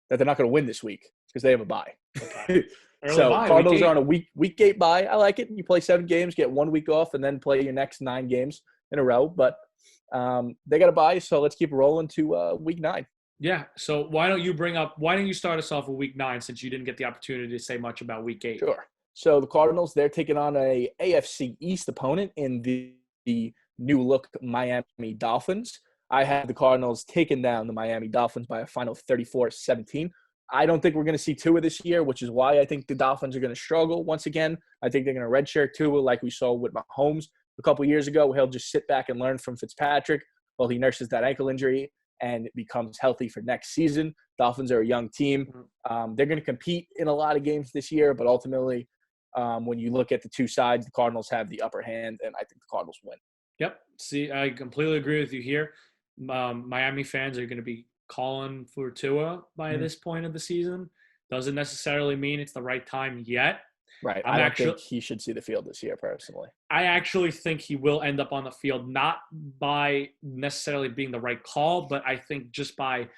That they're not going to win this week because they have a bye. Okay. Early So bye, Cardinals week are on 8. a week 8 bye. I like it. You play 7 games, get 1 week off, and then play your next 9 games in a row. But they got a bye, so let's keep rolling to week 9. Yeah. So why don't you start us off with week 9 since you didn't get the opportunity to say much about week 8? Sure. So the Cardinals, they're taking on a AFC East opponent in the new look Miami Dolphins. I have the Cardinals taking down the Miami Dolphins by a final 34-17. I don't think we're going to see Tua this year, which is why I think the Dolphins are going to struggle once again. I think they're going to redshirt Tua like we saw with Mahomes a couple years ago. He'll just sit back and learn from Fitzpatrick while he nurses that ankle injury and becomes healthy for next season. Dolphins are a young team. They're going to compete in a lot of games this year, but ultimately, when you look at the two sides, the Cardinals have the upper hand, and I think the Cardinals win. Yep. See, I completely agree with you here. Miami fans are going to be calling for Tua by this point of the season. Doesn't necessarily mean it's the right time yet. Right. I don't think he should see the field this year, personally. I actually think he will end up on the field, not by necessarily being the right call, but I think just by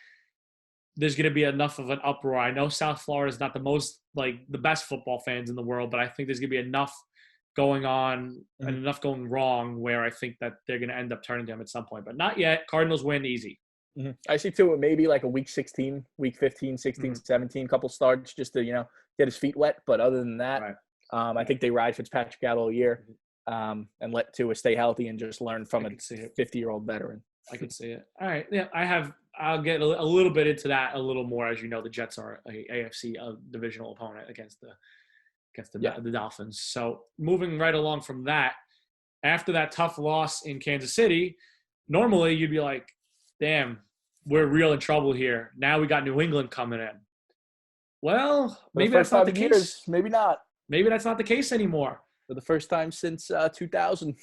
there's going to be enough of an uproar. I know South Florida is not the best football fans in the world, but I think there's going to be enough going on and enough going wrong where I think that they're going to end up turning to him at some point. But not yet. Cardinals win easy. I see Tua maybe like a week 16, week 15, 16, 17, couple starts just to, get his feet wet. But other than that, I think they ride Fitzpatrick out all year and let Tua stay healthy and just learn from a 50-year-old veteran. I can see it. All right. Yeah, I'll get a little bit into that a little more. As you know, the Jets are a AFC divisional opponent against the Dolphins. So moving right along from that, after that tough loss in Kansas City, normally you'd be like, damn, we're real in trouble here. Now we got New England coming in. Well, maybe that's not the case. Years, maybe not. Maybe that's not the case anymore. For the first time since 2000.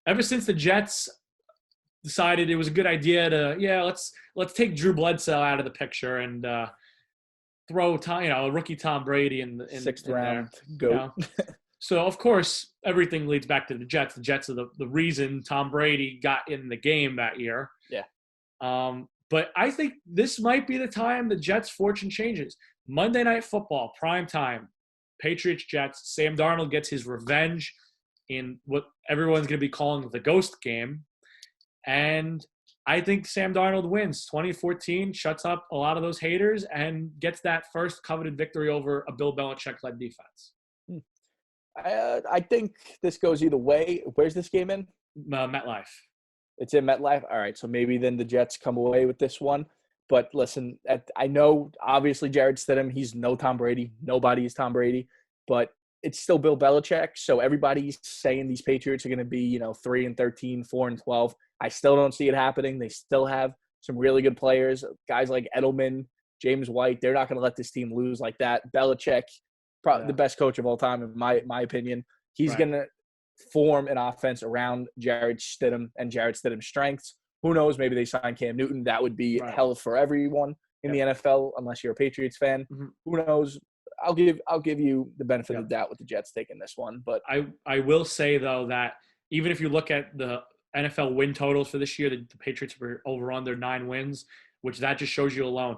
Ever since the Jets decided it was a good idea to, let's take Drew Bledsoe out of the picture and throw rookie Tom Brady in the sixth round goat. So of course everything leads back to the Jets. The Jets are the reason Tom Brady got in the game that year. Yeah. But I think this might be the time the Jets' fortune changes. Monday Night Football, prime time, Patriots Jets. Sam Darnold gets his revenge in what everyone's going to be calling the ghost game. And I think Sam Darnold wins. 2014 shuts up a lot of those haters and gets that first coveted victory over a Bill Belichick-led defense. I think this goes either way. Where's this game in? MetLife. It's in MetLife? All right, so maybe then the Jets come away with this one. But listen, I know obviously Jared Stidham, he's no Tom Brady. Nobody is Tom Brady. But it's still Bill Belichick, so everybody's saying these Patriots are going to be, 3-13, 4-12. I still don't see it happening. They still have some really good players, guys like Edelman, James White. They're not going to let this team lose like that. Belichick, probably the best coach of all time, in my opinion. He's going to form an offense around Jared Stidham and Jared Stidham's strengths. Who knows? Maybe they sign Cam Newton. That would be hell for everyone in the NFL, unless you're a Patriots fan. Who knows? I'll give you the benefit of the doubt with the Jets taking this one. But I will say, though, that even if you look at the NFL win totals for this year, the Patriots were over under 9 wins, which that just shows you alone.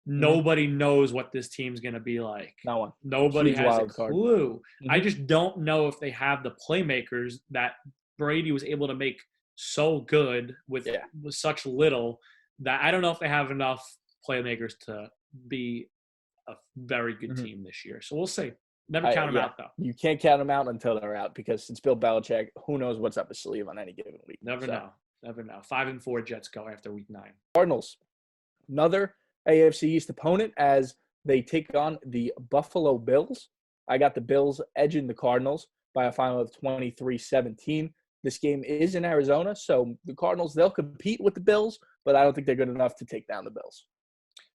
Nobody knows what this team's going to be like. No one. Nobody has a clue. I just don't know if they have the playmakers that Brady was able to make so good with such little, that I don't know if they have enough playmakers to be a very good team this year. So we'll see. Never count them out, though. You can't count them out until they're out because it's Bill Belichick. Who knows what's up his sleeve on any given week. Never know. 5-4 Jets go after week 9. Cardinals, another AFC East opponent as they take on the Buffalo Bills. I got the Bills edging the Cardinals by a final of 23-17. This game is in Arizona, so the Cardinals, they'll compete with the Bills, but I don't think they're good enough to take down the Bills.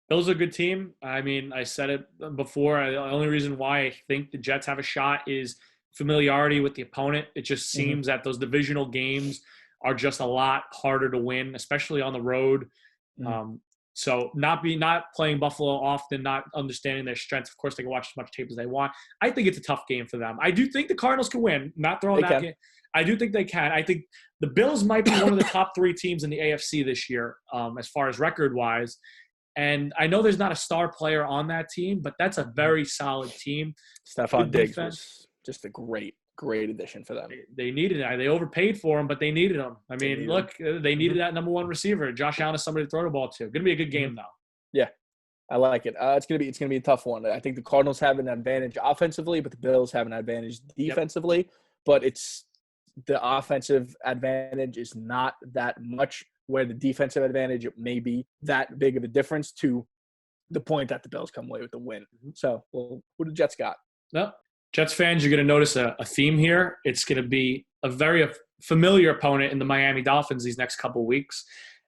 Bills are a good team. I mean, I said it before. The only reason why I think the Jets have a shot is familiarity with the opponent. It just seems that those divisional games are just a lot harder to win, especially on the road. So not playing Buffalo often, not understanding their strengths. Of course, they can watch as much tape as they want. I think it's a tough game for them. I do think the Cardinals can win. Not throwing They that can. game. I do think they can. I think the Bills might be one of the top 3 teams in the AFC this year, as far as record-wise. And I know there's not a star player on that team, but that's a very solid team. Stephon Good Diggs defense. was just a great addition for them. They needed it. They overpaid for him, but they needed him. I mean, look, they needed that number 1 receiver. Josh Allen is somebody to throw the ball to. Going to be a good game, though. Yeah, I like it. It's gonna be a tough one. I think the Cardinals have an advantage offensively, but the Bills have an advantage defensively. Yep. But it's the offensive advantage is not that much, where the defensive advantage may be that big of a difference to the point that the Bills come away with the win. So, well, who the Jets got? No, Jets fans, you're going to notice a theme here. It's going to be a very familiar opponent in the Miami Dolphins these next couple weeks.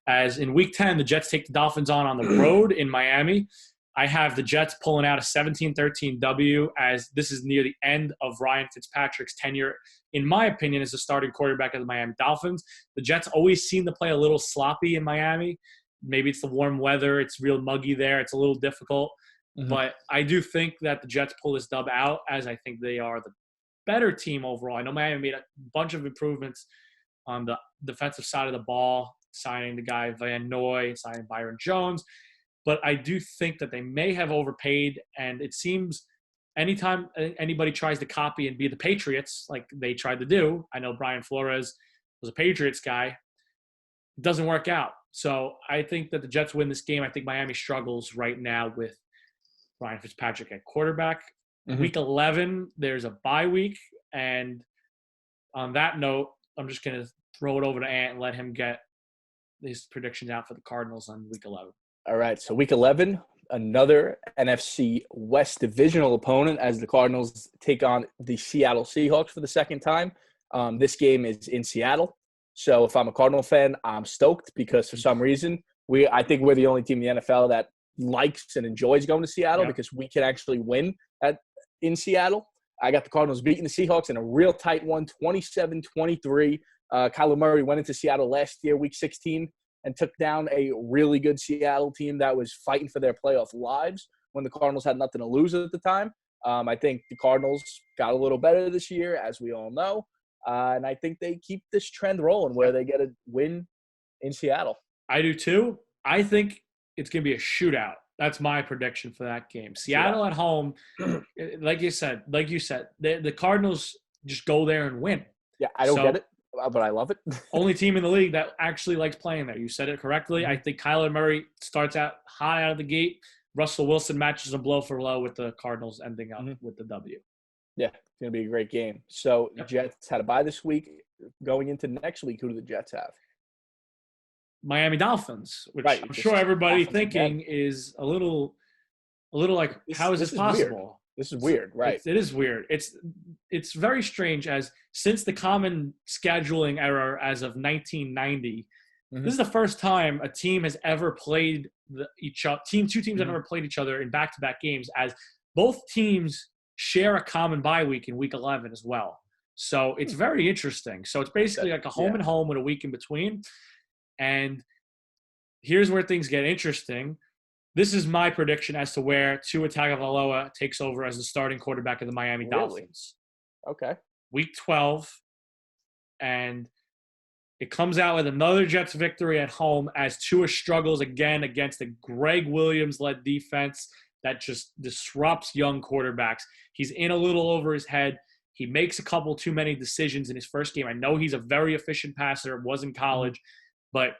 As in Week 10, the Jets take the Dolphins on the road in Miami. I have the Jets pulling out a 17-13 W, as this is near the end of Ryan Fitzpatrick's tenure, in my opinion, as the starting quarterback of the Miami Dolphins. The Jets always seem to play a little sloppy in Miami. Maybe it's the warm weather. It's real muggy there. It's a little difficult. But I do think that the Jets pull this dub out, as I think they are the better team overall. I know Miami made a bunch of improvements on the defensive side of the ball, signing the guy Van Noy, signing Byron Jones. But I do think that they may have overpaid, and it seems anytime anybody tries to copy and be the Patriots, like they tried to do, I know Brian Flores was a Patriots guy, it doesn't work out. So I think that the Jets win this game. I think Miami struggles right now with Ryan Fitzpatrick at quarterback. Week 11, there's a bye week, and on that note, I'm just going to throw it over to Ant and let him get his predictions out for the Cardinals on Week 11. All right, so Week 11, another NFC West divisional opponent as the Cardinals take on the Seattle Seahawks for the second time. This game is in Seattle. So if I'm a Cardinal fan, I'm stoked because for some reason, I think we're the only team in the NFL that likes and enjoys going to Seattle because we can actually win in Seattle. I got the Cardinals beating the Seahawks in a real tight one, 27-23. Kyler Murray went into Seattle last year, Week 16, and took down a really good Seattle team that was fighting for their playoff lives when the Cardinals had nothing to lose at the time. I think the Cardinals got a little better this year, as we all know. And I think they keep this trend rolling where they get a win in Seattle. I do too. I think it's going to be a shootout. That's my prediction for that game. Seattle at home, like you said, the Cardinals just go there and win. Yeah, I don't get it, but I love it. Only team in the league that actually likes playing there. You said it correctly. I think Kyler Murray starts out high out of the gate. Russell Wilson matches them blow for blow with the Cardinals ending up with the W. Yeah, it's going to be a great game. So Jets had a bye this week. Going into next week, who do the Jets have? Miami Dolphins, which I'm sure everybody thinking is a little like, how is this possible? This is weird, right? It is weird. It's very strange, as since the common scheduling error as of 1990, this is the first time a team has ever played two teams have ever played each other in back-to-back games, as both teams share a common bye week in Week 11 as well. So it's very interesting. So it's basically like a home and home with a week in between. And here's where things get interesting. This is my prediction as to where Tua Tagovailoa takes over as the starting quarterback of the Miami Dolphins. Okay. Week 12. And it comes out with another Jets victory at home as Tua struggles again against a Greg Williams-led defense that just disrupts young quarterbacks. He's in a little over his head. He makes a couple too many decisions in his first game. I know he's a very efficient passer. It was in college. But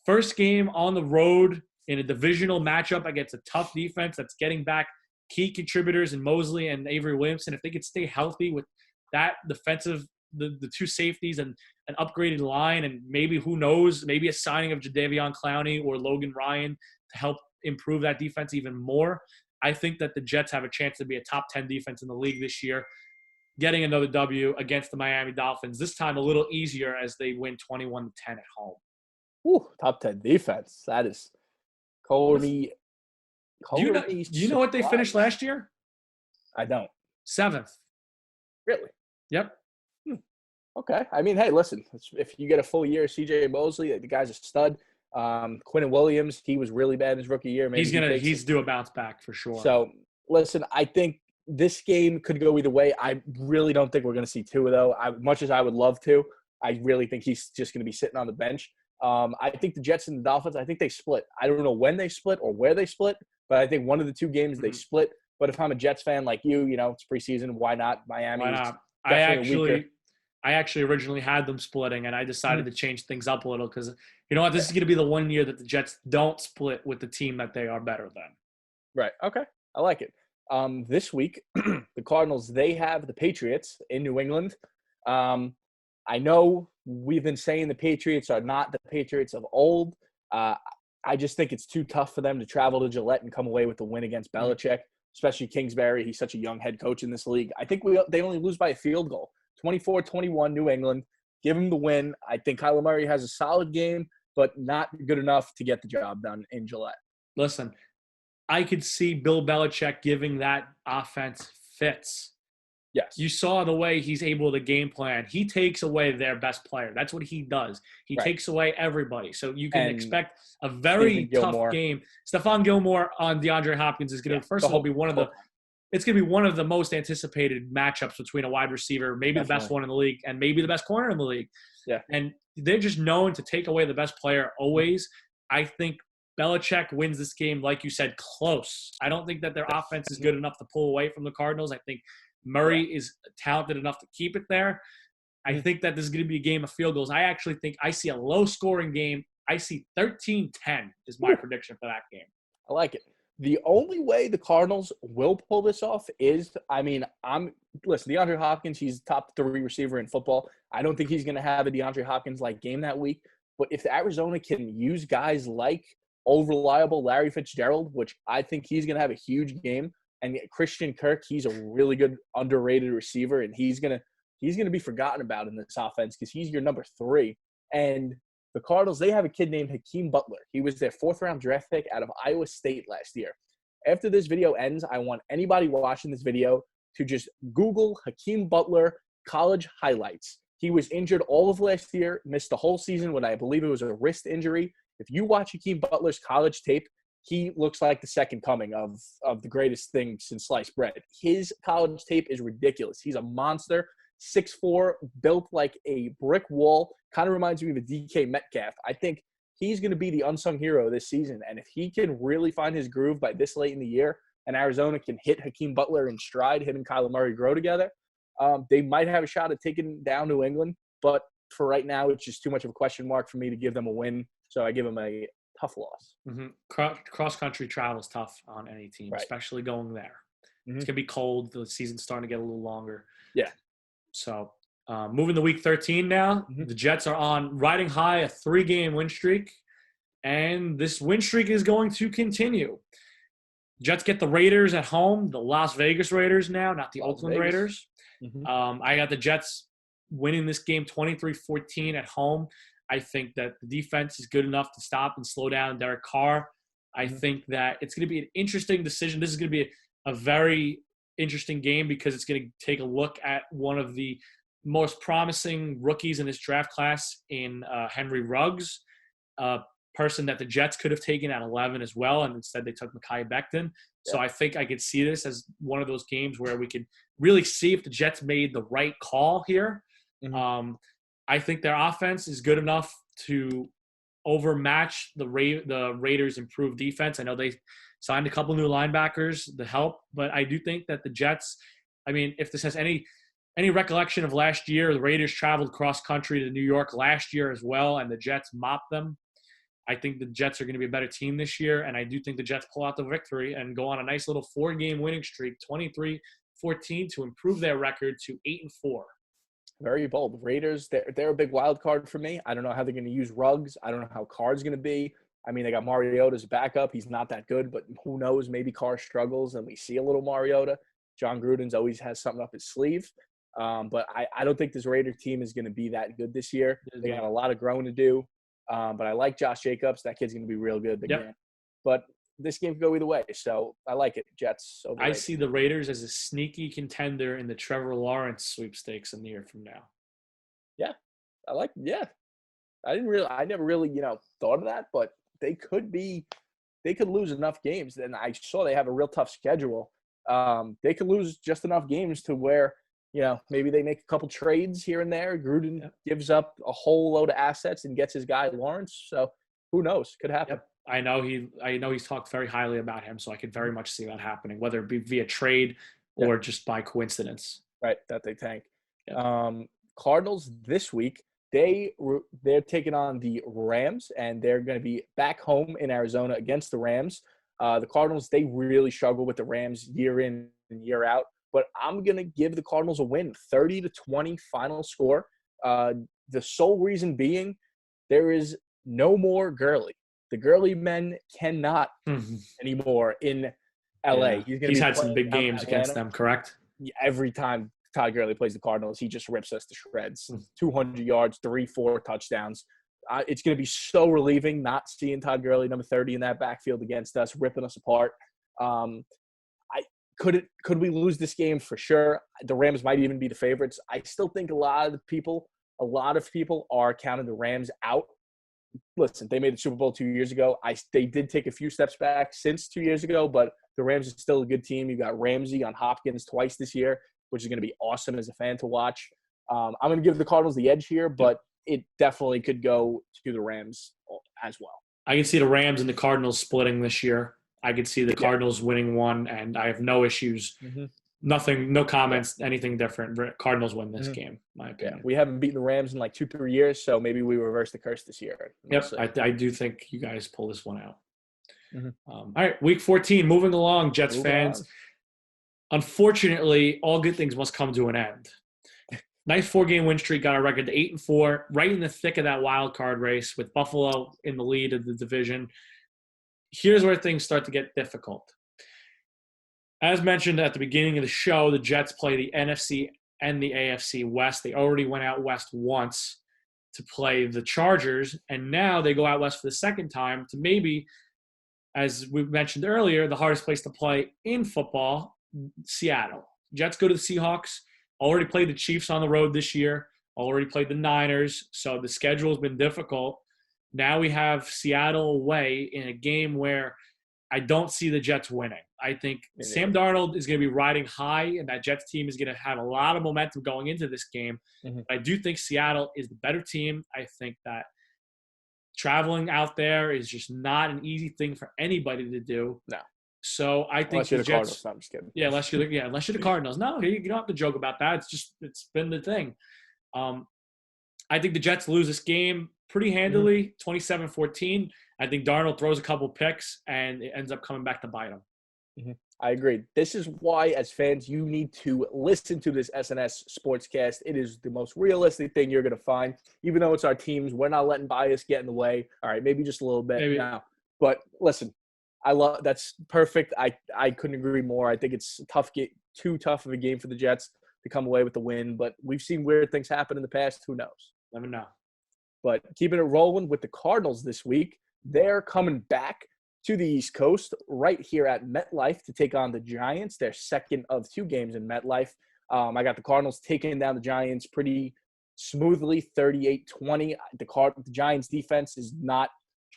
first game on the road in a divisional matchup against a tough defense that's getting back key contributors in Mosley and Avery Williamson, if they could stay healthy with that defensive, the two safeties and an upgraded line, and maybe, who knows, maybe a signing of Jadeveon Clowney or Logan Ryan to help improve that defense even more, I think that the Jets have a chance to be a top 10 defense in the league this year, getting another W against the Miami Dolphins, this time a little easier as they win 21-10 at home. Ooh, top 10 defense. That is Cody. Do you know what they finished last year? I don't. 7th. Really? Yep. Okay. I mean, hey, listen, if you get a full year of CJ Mosley, the guy's a stud. Quinton Williams, he was really bad in his rookie year. Maybe he's due a bounce back for sure. So listen, I think this game could go either way. I really don't think we're going to see Tua though. Much as I would love to, I really think he's just going to be sitting on the bench. I think the Jets and the Dolphins, I think they split. I don't know when they split or where they split, but I think one of the two games they split. But if I'm a Jets fan like you, it's preseason. Why not? Miami. Why not? I actually originally had them splitting, and I decided to change things up a little because you know what? This is going to be the one year that the Jets don't split with the team that they are better than. Right. Okay. I like it. This week, the Cardinals, they have the Patriots in New England. I know we've been saying the Patriots are not the Patriots of old. I just think it's too tough for them to travel to Gillette and come away with the win against Belichick, especially Kingsbury. He's such a young head coach in this league. I think they only lose by a field goal. 24-21 New England. Give him the win. I think Kyler Murray has a solid game, but not good enough to get the job done in Gillette. Listen, I could see Bill Belichick giving that offense fits. Yes. You saw the way he's able to game plan. He takes away their best player. That's what he does. He takes away everybody. So you can expect a very tough game. Stephon Gilmore on DeAndre Hopkins is going to, first of all, be it's going to be one of the most anticipated matchups between a wide receiver, maybe the best one in the league, and maybe the best corner in the league. Yeah. And they're just known to take away the best player always. I think Belichick wins this game, like you said, close. I don't think that their offense is good enough to pull away from the Cardinals. I think Murray is talented enough to keep it there. I think that this is going to be a game of field goals. I actually think I see a low-scoring game. I see 13-10 is my prediction for that game. I like it. The only way the Cardinals will pull this off is, listen, DeAndre Hopkins, he's top 3 receiver in football. I don't think he's going to have a DeAndre Hopkins-like game that week. But if Arizona can use guys like old reliable Larry Fitzgerald, which I think he's going to have a huge game, and Christian Kirk, he's a really good underrated receiver, and he's gonna be forgotten about in this offense because he's your number 3. And the Cardinals, they have a kid named Hakeem Butler. He was their 4th-round draft pick out of Iowa State last year. After this video ends, I want anybody watching this video to just Google Hakeem Butler college highlights. He was injured all of last year, missed the whole season when I believe it was a wrist injury. If you watch Hakeem Butler's college tape, he looks like the second coming of the greatest thing since sliced bread. His college tape is ridiculous. He's a monster, 6'4", built like a brick wall. Kind of reminds me of a DK Metcalf. I think he's going to be the unsung hero this season. And if he can really find his groove by this late in the year and Arizona can hit Hakeem Butler in stride, him and Kyler Murray grow together, they might have a shot at taking down New England. But for right now, it's just too much of a question mark for me to give them a win. So I give them a tough loss. Cross-country travel is tough on any team, especially going there. It's going to be cold. The season's starting to get a little longer. Yeah. So moving to week 13 now, the Jets are riding high a 3-game win streak, and this win streak is going to continue. Jets get the Raiders at home, the Las Vegas Raiders now, not the Oakland Raiders. I got the Jets winning this game 23-14 at home. I think that the defense is good enough to stop and slow down Derek Carr. I think that it's going to be an interesting decision. This is going to be a very interesting game because it's going to take a look at one of the most promising rookies in this draft class in Henry Ruggs, a person that the Jets could have taken at 11 as well, and instead they took Mekhi Becton. So I think I could see this as one of those games where we could really see if the Jets made the right call here. I think their offense is good enough to overmatch the Raiders' improved defense. I know they signed a couple new linebackers to help, but I do think that the Jets, if this has any recollection of last year, the Raiders traveled cross-country to New York last year as well, and the Jets mopped them. I think the Jets are going to be a better team this year, and I do think the Jets pull out the victory and go on a nice little 4-game winning streak, 23-14, to improve their record to 8-4. Very bold. Raiders, they're a big wild card for me. I don't know how they're going to use Ruggs. I don't know how Carr's going to be. They got Mariota's backup. He's not that good, but who knows? Maybe Carr struggles and we see a little Mariota. John Gruden's always has something up his sleeve. But I don't think this Raider team is going to be that good this year. They got a lot of growing to do. But I like Josh Jacobs. That kid's going to be real good. But this game could go either way. So I like it. Jets. I see the Raiders as a sneaky contender in the Trevor Lawrence sweepstakes a year from now. I never really, thought of that, but they could lose enough games. And I saw they have a real tough schedule. They could lose just enough games to where, maybe they make a couple trades here and there. Gruden gives up a whole load of assets and gets his guy Lawrence. So who knows? Could happen. Yep. I know he's talked very highly about him, so I could very much see that happening, whether it be via trade or just by coincidence. Right, that they tank. Yep. Cardinals this week, they're taking on the Rams, and they're going to be back home in Arizona against the Rams. The Cardinals, they really struggle with the Rams year in and year out, but I'm going to give the Cardinals a win, 30-20 final score. The sole reason being there is no more Gurley. The Gurley men cannot anymore in LA. Yeah. He's had some big games against them, correct? Every time Todd Gurley plays the Cardinals, he just rips us to shreds. 200 yards, 3-4 touchdowns. It's going to be so relieving not seeing Todd Gurley, number 30, in that backfield against us, ripping us apart. Could we lose this game? For sure. The Rams might even be the favorites. I still think a lot of people are counting the Rams out. Listen, they made the Super Bowl 2 years ago. They did take a few steps back since 2 years ago, but the Rams are still a good team. You got Ramsey on Hopkins twice this year, which is going to be awesome as a fan to watch. I'm going to give the Cardinals the edge here, but it definitely could go to the Rams as well. I can see the Rams and the Cardinals splitting this year. I could see the Cardinals winning one, and I have no issues. Nothing, no comments, anything different. Cardinals win this game, my opinion. We haven't beaten the Rams in like 2-3 years, so maybe we reverse the curse this year. I do think you guys pull this one out. All right, Week 14, moving along, Jets fans. Unfortunately, all good things must come to an end. Nice 4-game win streak, got our record to 8-4, right in the thick of that wild card race with Buffalo in the lead of the division. Here's where things start to get difficult. As mentioned at the beginning of the show, the Jets play the NFC and the AFC West. They already went out west once to play the Chargers, and now they go out west for the second time to maybe, as we mentioned earlier, the hardest place to play in football, Seattle. Jets go to the Seahawks, already played the Chiefs on the road this year, already played the Niners, so the schedule has been difficult. Now we have Seattle away in a game where I don't see the Jets winning. I think Sam Darnold is going to be riding high, and that Jets team is going to have a lot of momentum going into this game. I do think Seattle is the better team. I think that traveling out there is just not an easy thing for anybody to do. No. So I think unless you're the Jets. Cardinals. No, I'm just kidding. Unless you're the Cardinals. No, you don't have to joke about that. It's been the thing. I think the Jets lose this game pretty handily, 27-14. I think Darnold throws a couple picks, and it ends up coming back to bite him. I agree. This is why, as fans, you need to listen to this SNS Sportscast. It is the most realistic thing you're going to find. Even though it's our teams, we're not letting bias get in the way. All right, maybe just a little bit now. But listen, that's perfect. I couldn't agree more. I think it's too tough of a game for the Jets to come away with the win. But we've seen weird things happen in the past. Who knows? Never know. But keeping it rolling with the Cardinals this week, they're coming back to the East Coast right here at MetLife to take on the Giants, their second of 2 games in MetLife. I got the Cardinals taking down the Giants pretty smoothly, 38-20. The Giants defense is not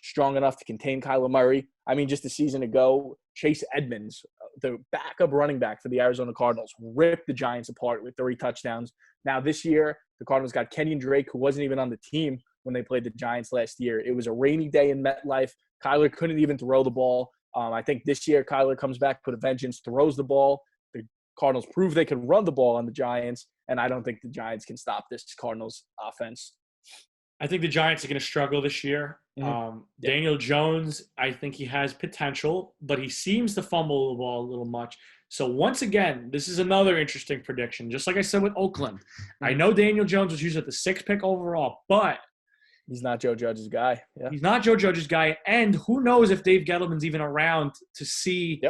strong enough to contain Kyler Murray. I mean, just a season ago, Chase Edmonds, the backup running back for the Arizona Cardinals, ripped the Giants apart with 3 touchdowns. Now this year, the Cardinals got Kenyon Drake, who wasn't even on the team when they played the Giants last year. It was a rainy day in MetLife. Kyler couldn't even throw the ball. I think this year Kyler comes back with a vengeance, throws the ball. The Cardinals prove they can run the ball on the Giants, and I don't think the Giants can stop this Cardinals offense. I think the Giants are going to struggle this year. Daniel Jones, I think he has potential, but he seems to fumble the ball a little much. So once again, this is another interesting prediction. Just like I said with Oakland, I know Daniel Jones was used at the 6th pick overall, but he's not Joe Judge's guy. He's not Joe Judge's guy, and who knows if Dave Gettleman's even around to see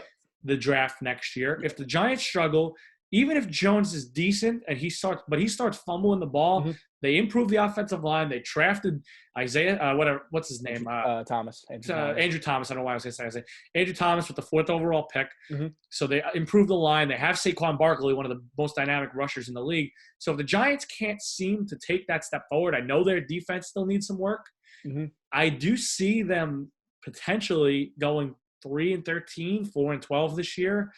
the draft next year. If the Giants struggle, even if Jones is decent and he starts fumbling the ball, they improve the offensive line. They drafted Isaiah, what's his name? Thomas. Andrew Thomas. I don't know why I was going to say Andrew Thomas with the 4th overall pick. Mm-hmm. So they improved the line. They have Saquon Barkley, one of the most dynamic rushers in the league. So if the Giants can't seem to take that step forward, I know their defense still needs some work. Mm-hmm. I do see them potentially going 3-13, 4-12 this year.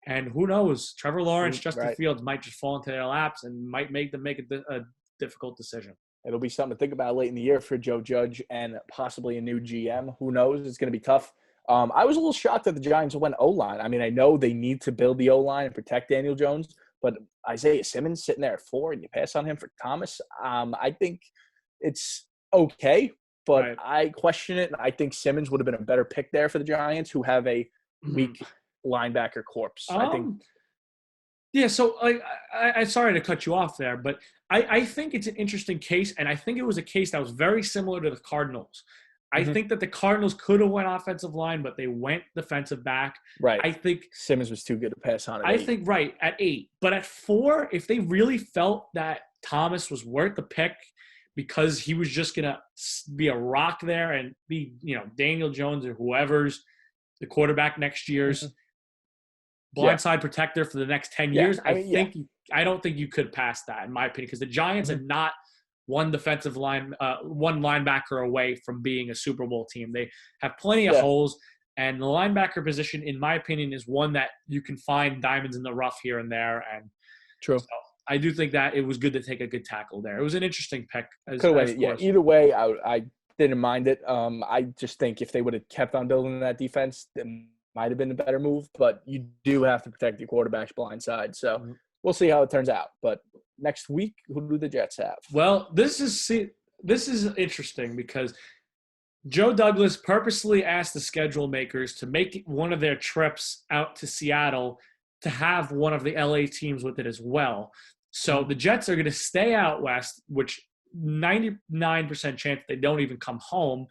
And who knows? Trevor Lawrence, Justin Fields might just fall into their laps and might make them make a difficult decision. It'll be something to think about late in the year for Joe Judge and possibly a new GM. Who knows? It's going to be tough. I was a little shocked that the Giants went O-line. I mean, I know they need to build the O-line and protect Daniel Jones, but Isaiah Simmons sitting there at 4 and you pass on him for Thomas, I think it's okay, but I question it. I think Simmons would have been a better pick there for the Giants, who have a weak linebacker corpse. I think. Yeah, so I'm sorry to cut you off there, but I think it's an interesting case, and I think it was a case that was very similar to the Cardinals. I think that the Cardinals could have went offensive line, but they went defensive back. Right. I think Simmons was too good to pass on at 8. I think at 8. But at 4, if they really felt that Thomas was worth the pick because he was just going to be a rock there and be, Daniel Jones or whoever's the quarterback next year's blindside protector for the next 10 years, I don't think you could pass that, in my opinion, because the Giants are not one linebacker away from being a Super Bowl team. They have plenty of holes, and the linebacker position, in my opinion, is one that you can find diamonds in the rough here and there. And true. So I do think that it was good to take a good tackle there. It was an interesting pick. Either way, I didn't mind it. I just think if they would have kept on building that defense, it might have been a better move. But you do have to protect your quarterback's blind side. So we'll see how it turns out. But next week, who do the Jets have? Well, this is interesting because Joe Douglas purposely asked the schedule makers to make one of their trips out to Seattle to have one of the LA teams with it as well. So the Jets are going to stay out west, which 99% chance they don't even come home.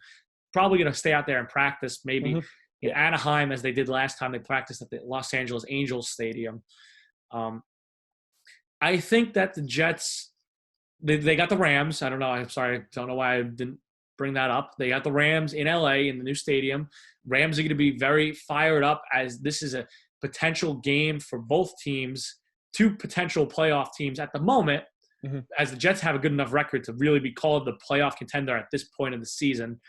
Probably going to stay out there and practice maybe in Anaheim as they did last time they practiced at the Los Angeles Angels Stadium. I think that the Jets, they got the Rams. I don't know. I'm sorry. I don't know why I didn't bring that up. They got the Rams in LA in the new stadium. Rams are going to be very fired up as this is a potential game for both teams, two potential playoff teams at the moment, as the Jets have a good enough record to really be called the playoff contender at this point in the season.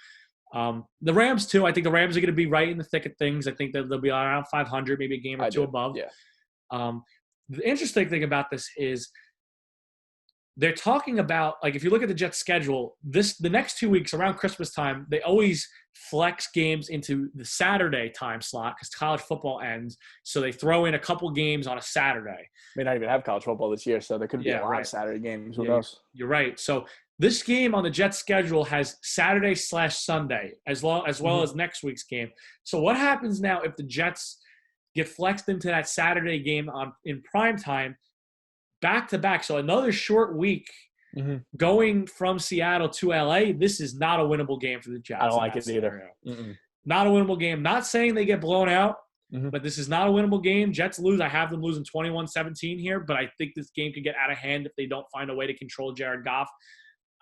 The Rams, too. I think the Rams are going to be right in the thick of things. I think that they'll be around 500, maybe a game or two above. Yeah. The interesting thing about this is they're talking about, like, if you look at the Jets' schedule, the next 2 weeks around Christmas time, they always flex games into the Saturday time slot because college football ends. So they throw in a couple games on a Saturday. May not even have college football this year, so there could be a lot of Saturday games. Who knows? You're right. So this game on the Jets' schedule has Saturday/Sunday as well as next week's game. So what happens now if the Jets get flexed into that Saturday game in prime time, back-to-back? So another short week going from Seattle to LA. This is not a winnable game for the Jets. I don't like it either. Not a winnable game. Not saying they get blown out, but this is not a winnable game. Jets lose. I have them losing 21-17 here, but I think this game could get out of hand if they don't find a way to control Jared Goff.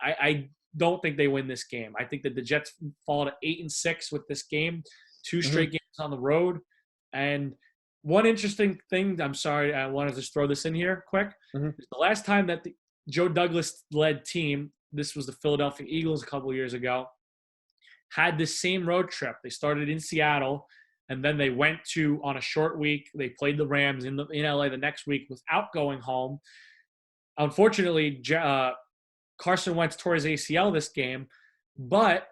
I don't think they win this game. I think that the Jets fall to 8-6 with this game, 2 straight games on the road. And one interesting thing, I'm sorry, I wanted to just throw this in here quick. The last time that the Joe Douglas-led team, this was the Philadelphia Eagles a couple of years ago, had this same road trip. They started in Seattle, and then they went on a short week. They played the Rams in LA the next week without going home. Unfortunately, Carson Wentz tore his ACL this game, but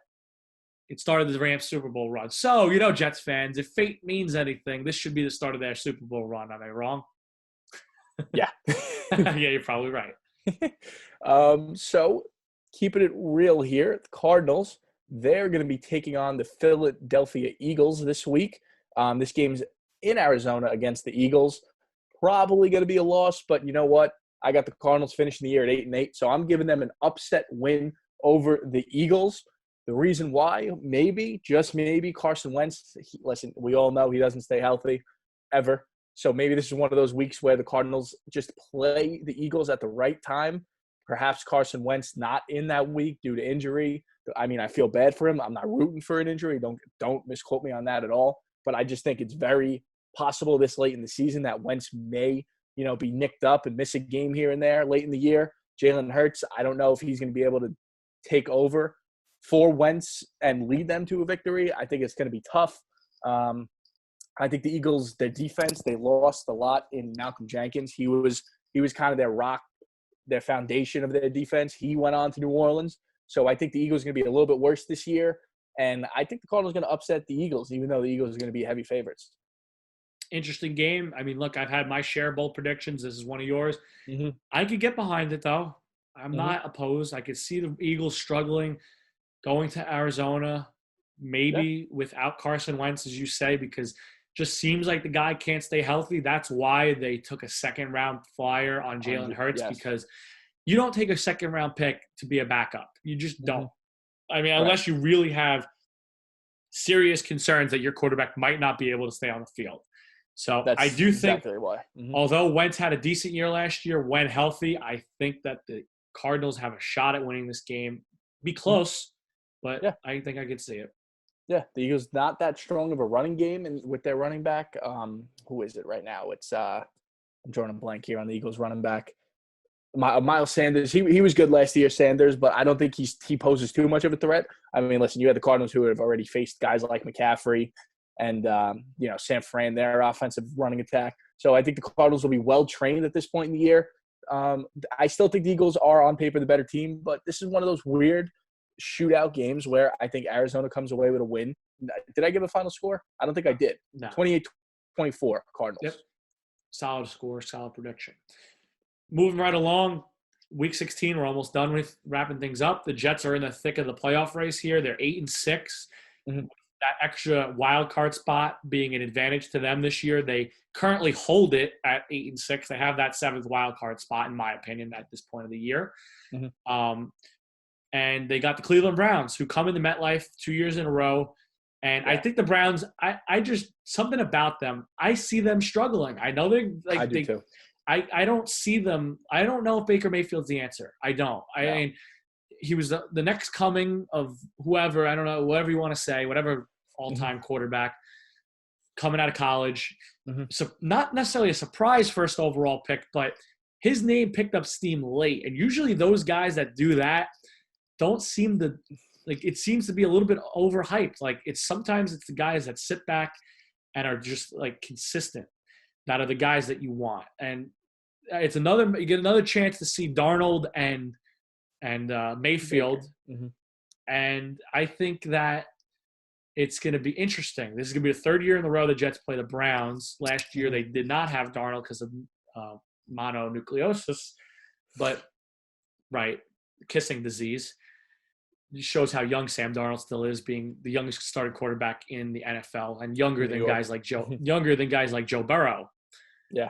it started the Rams Super Bowl run. So, Jets fans, if fate means anything, this should be the start of their Super Bowl run. Am I wrong? Yeah. Yeah, you're probably right. So, keeping it real here, the Cardinals, they're going to be taking on the Philadelphia Eagles this week. This game's in Arizona against the Eagles. Probably going to be a loss, but you know what? I got the Cardinals finishing the year at 8-8, so I'm giving them an upset win over the Eagles. The reason why, maybe, just maybe, Carson Wentz, listen, we all know he doesn't stay healthy ever. So maybe this is one of those weeks where the Cardinals just play the Eagles at the right time. Perhaps Carson Wentz not in that week due to injury. I mean, I feel bad for him. I'm not rooting for an injury. Don't misquote me on that at all. But I just think it's very possible this late in the season that Wentz may, be nicked up and miss a game here and there late in the year. Jalen Hurts, I don't know if he's going to be able to take over for Wentz and lead them to a victory. I think it's going to be tough. I think the Eagles, their defense, they lost a lot in Malcolm Jenkins. He was kind of their rock, their foundation of their defense. He went on to New Orleans. So I think the Eagles are going to be a little bit worse this year. And I think the Cardinals are going to upset the Eagles, even though the Eagles are going to be heavy favorites. Interesting game. I mean, look, I've had my share of bold predictions. This is one of yours. Mm-hmm. I could get behind it, though. I'm not opposed. I could see the Eagles struggling, going to Arizona, maybe without Carson Wentz, as you say, because just seems like the guy can't stay healthy. That's why they took a second-round flyer on Jalen Hurts, because you don't take a second-round pick to be a backup. You just don't. I mean, unless you really have serious concerns that your quarterback might not be able to stay on the field. So I do think, exactly why. Although Wentz had a decent year last year when healthy, I think that the Cardinals have a shot at winning this game. Be close, but I think I could see it. Yeah, the Eagles not that strong of a running game, and with their running back, who is it right now? It's I'm drawing a blank here on the Eagles running back. Miles Sanders, he was good last year, Sanders, but I don't think he poses too much of a threat. I mean, listen, you had the Cardinals who have already faced guys like McCaffrey and San Fran, their offensive running attack. So I think the Cardinals will be well trained at this point in the year. I still think the Eagles are on paper the better team, but this is one of those weird shootout games where I think Arizona comes away with a win. Did I give a final score? I don't think I did. No. 28-24 Cardinals. Yep. Solid score, solid prediction. Moving right along, Week 16, we're almost done with wrapping things up. The Jets are in the thick of the playoff race here. They're 8-6. That extra wild card spot being an advantage to them this year. They currently hold it at 8-6. They have that seventh wild card spot, in my opinion, at this point of the year. And they got the Cleveland Browns, who come into MetLife 2 years in a row. And I think the Browns, I just something about them. I see them struggling. I know they're like I do too. I don't see them. I don't know if Baker Mayfield's the answer. I don't. I mean, he was the next coming of whoever, I don't know, whatever you want to say, whatever all-time quarterback coming out of college. So not necessarily a surprise first overall pick, but his name picked up steam late. And usually those guys that do that don't seem to – like it seems to be a little bit overhyped. Like sometimes it's the guys that sit back and are just like consistent that are the guys that you want. And it's you get another chance to see Darnold and Mayfield. And I think that it's going to be interesting. This is going to be the third year in a row the Jets play the Browns. Last year they did not have Darnold because of mononucleosis, but kissing disease. It shows how young Sam Darnold still is, being the youngest starting quarterback in the NFL and younger than guys like Joe Burrow. Yeah.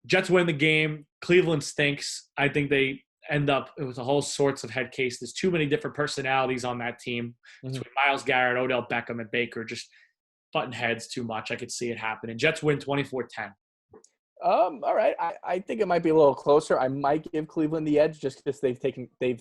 Jets win the game. Cleveland stinks. I think they end up with a whole sorts of head case. There's too many different personalities on that team between Myles Garrett, Odell Beckham, and Baker, just button heads too much. I could see it happening. Jets win 24-10. All right. I think it might be a little closer. I might give Cleveland the edge just because they've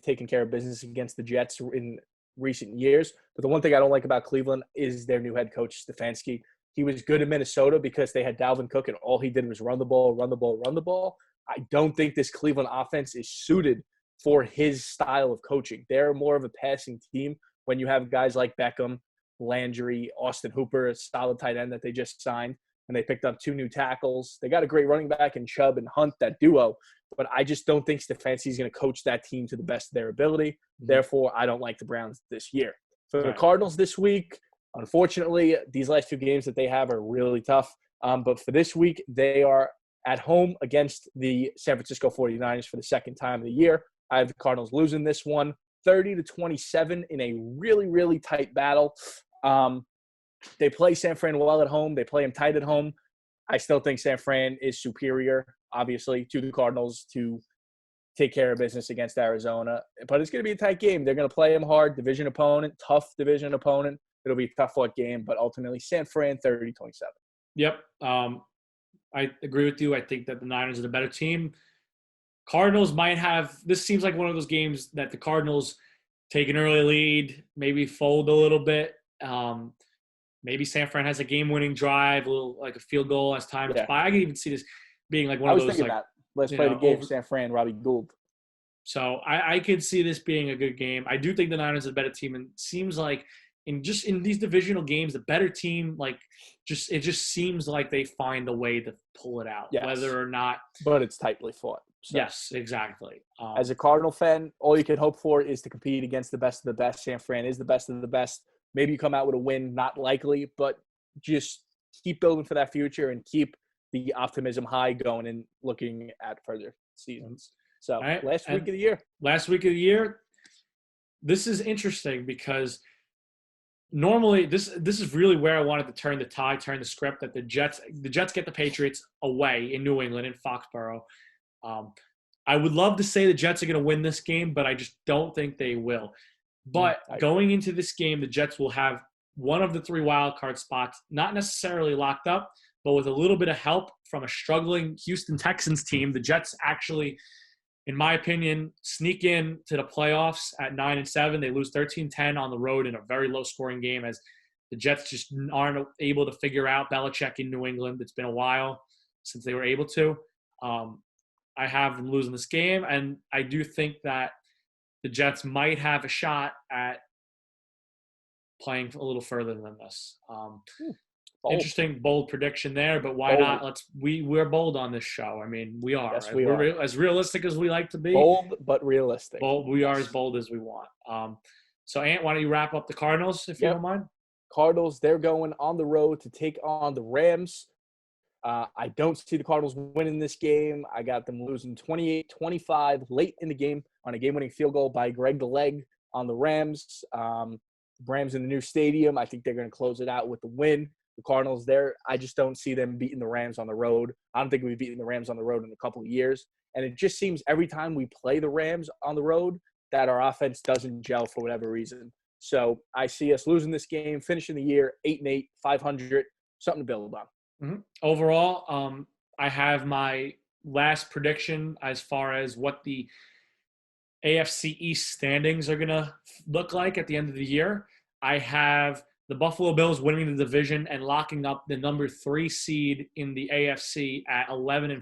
taken care of business against the Jets in recent years. But the one thing I don't like about Cleveland is their new head coach, Stefanski. He was good in Minnesota because they had Dalvin Cook, and all he did was run the ball. I don't think this Cleveland offense is suited for his style of coaching. They're more of a passing team when you have guys like Beckham, Landry, Austin Hooper, a solid tight end that they just signed, and they picked up 2 new tackles. They got a great running back in Chubb and Hunt, that duo, but I just don't think Stefanski is going to coach that team to the best of their ability. Therefore, I don't like the Browns this year. For the Cardinals this week, unfortunately, these last 2 games that they have are really tough. But for this week, they are at home against the San Francisco 49ers for the second time of the year. I have the Cardinals losing this one 30-27 in a really, really tight battle. They play San Fran well at home. They play them tight at home. I still think San Fran is superior, obviously, to the Cardinals to take care of business against Arizona. But it's going to be a tight game. They're going to play them hard, division opponent, tough division opponent. It'll be a tough-fought game, but ultimately San Fran 30-27. Yep. I agree with you. I think that the Niners are the better team. Cardinals might have – this seems like one of those games that the Cardinals take an early lead, maybe fold a little bit. Maybe San Fran has a game-winning drive, a little like a field goal as time goes Yeah, by. I can even see this being like one I of was those thinking like, that. Let's you play the know, game, over. San Fran, Robbie Gould. So I could see this being a good game. I do think the Niners are a better team, and it seems like in these divisional games, the better team it just seems like they find a way to pull it out, Yes, whether or not. but it's tightly fought. So, Yes, exactly. as a Cardinal fan, all you can hope for is to compete against the best of the best. San Fran is the best of the best. Maybe you come out with a win, not likely, but just keep building for that future and keep the optimism high going and looking at further seasons. So, All right, last week and of the year. last week of the year, this is interesting because normally this is really where I wanted to turn the script. That the Jets get the Patriots away in New England in Foxborough. I would love to say the Jets are going to win this game, but I just don't think they will. But going into this game, the Jets will have one of the 3 wild card spots, not necessarily locked up, but with a little bit of help from a struggling Houston Texans team. The Jets actually, in my opinion, sneak in to the playoffs at 9-7. They lose 13-10 on the road in a very low-scoring game as the Jets just aren't able to figure out Belichick in New England. It's been a while since they were able to. I have them losing this game, and I do think that the Jets might have a shot at playing a little further than this. Interesting, bold prediction there, but why not? We're bold on this show. I mean, we are. Yes, we are. As realistic as we like to be. Bold but realistic. We are as bold as we want. So, Ant, why don't you wrap up the Cardinals, if you don't mind? Cardinals, they're going on the road to take on the Rams. I don't see the Cardinals winning this game. I got them losing 28-25 late in the game on a game-winning field goal by Greg the Leg on the Rams. Rams in the new stadium. I think they're going to close it out with the win. The Cardinals there, I just don't see them beating the Rams on the road. I don't think we've beaten the Rams on the road in a couple of years. And it just seems every time we play the Rams on the road that our offense doesn't gel for whatever reason. So I see us losing this game, finishing the year 8-8, 500, something to build on. Mm-hmm. Overall, I have my last prediction as far as what the AFC East standings are going to look like at the end of the year. I have the Buffalo Bills winning the division and locking up the number 3 seed in the AFC at 11-5.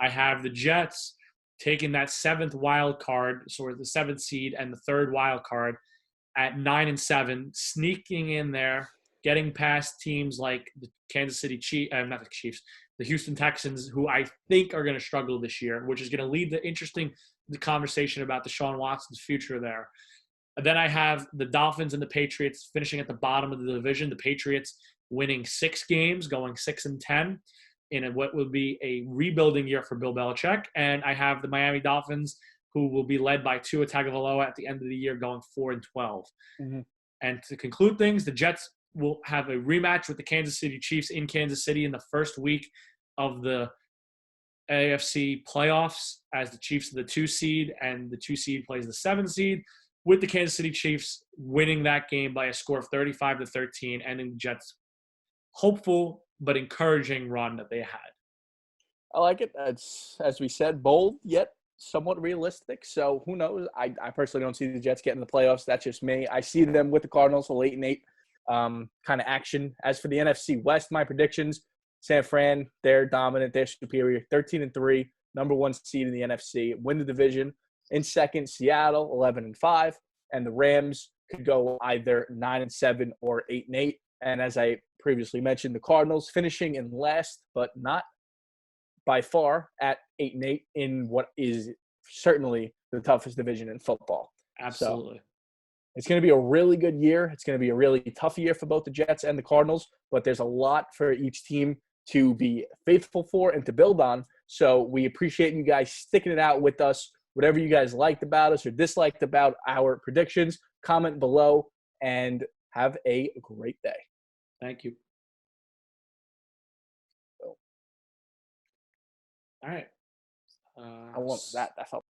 I have the Jets taking that 7th wild card, sort of the 7th seed and the 3rd wild card at 9-7, sneaking in there, getting past teams like the Kansas City Chiefs, not the Chiefs, the Houston Texans, who I think are going to struggle this year, which is going to lead to the conversation about Deshaun Watson's future there. And then I have the Dolphins and the Patriots finishing at the bottom of the division. The Patriots winning 6 games, going 6-10 in what would be a rebuilding year for Bill Belichick. And I have the Miami Dolphins, who will be led by Tua Tagovailoa at the end of the year, going 4-12. Mm-hmm. And to conclude things, the Jets will have a rematch with the Kansas City Chiefs in Kansas City in the first week of the AFC playoffs, as the Chiefs are the 2 seed and the 2 seed plays the 7 seed, with the Kansas City Chiefs winning that game by a score of 35-13, ending the Jets' hopeful but encouraging run that they had. I like it. It's, as we said, bold yet somewhat realistic. So who knows? I personally don't see the Jets getting the playoffs. That's just me. I see them with the Cardinals, so 8-8 kind of action. As for the NFC West, my predictions: San Fran, they're dominant, they're superior, 13-3, number 1 seed in the NFC, win the division. In second, Seattle, 11-5, and the Rams could go either 9-7 or 8-8. And as I previously mentioned, the Cardinals finishing in last, but not by far, at 8-8 in what is certainly the toughest division in football. Absolutely. So it's going to be a really good year. It's going to be a really tough year for both the Jets and the Cardinals, but there's a lot for each team to be faithful for and to build on. So we appreciate you guys sticking it out with us. Whatever you guys liked about us or disliked about our predictions, comment below, and have a great day. Thank you. All right. How long was that? That felt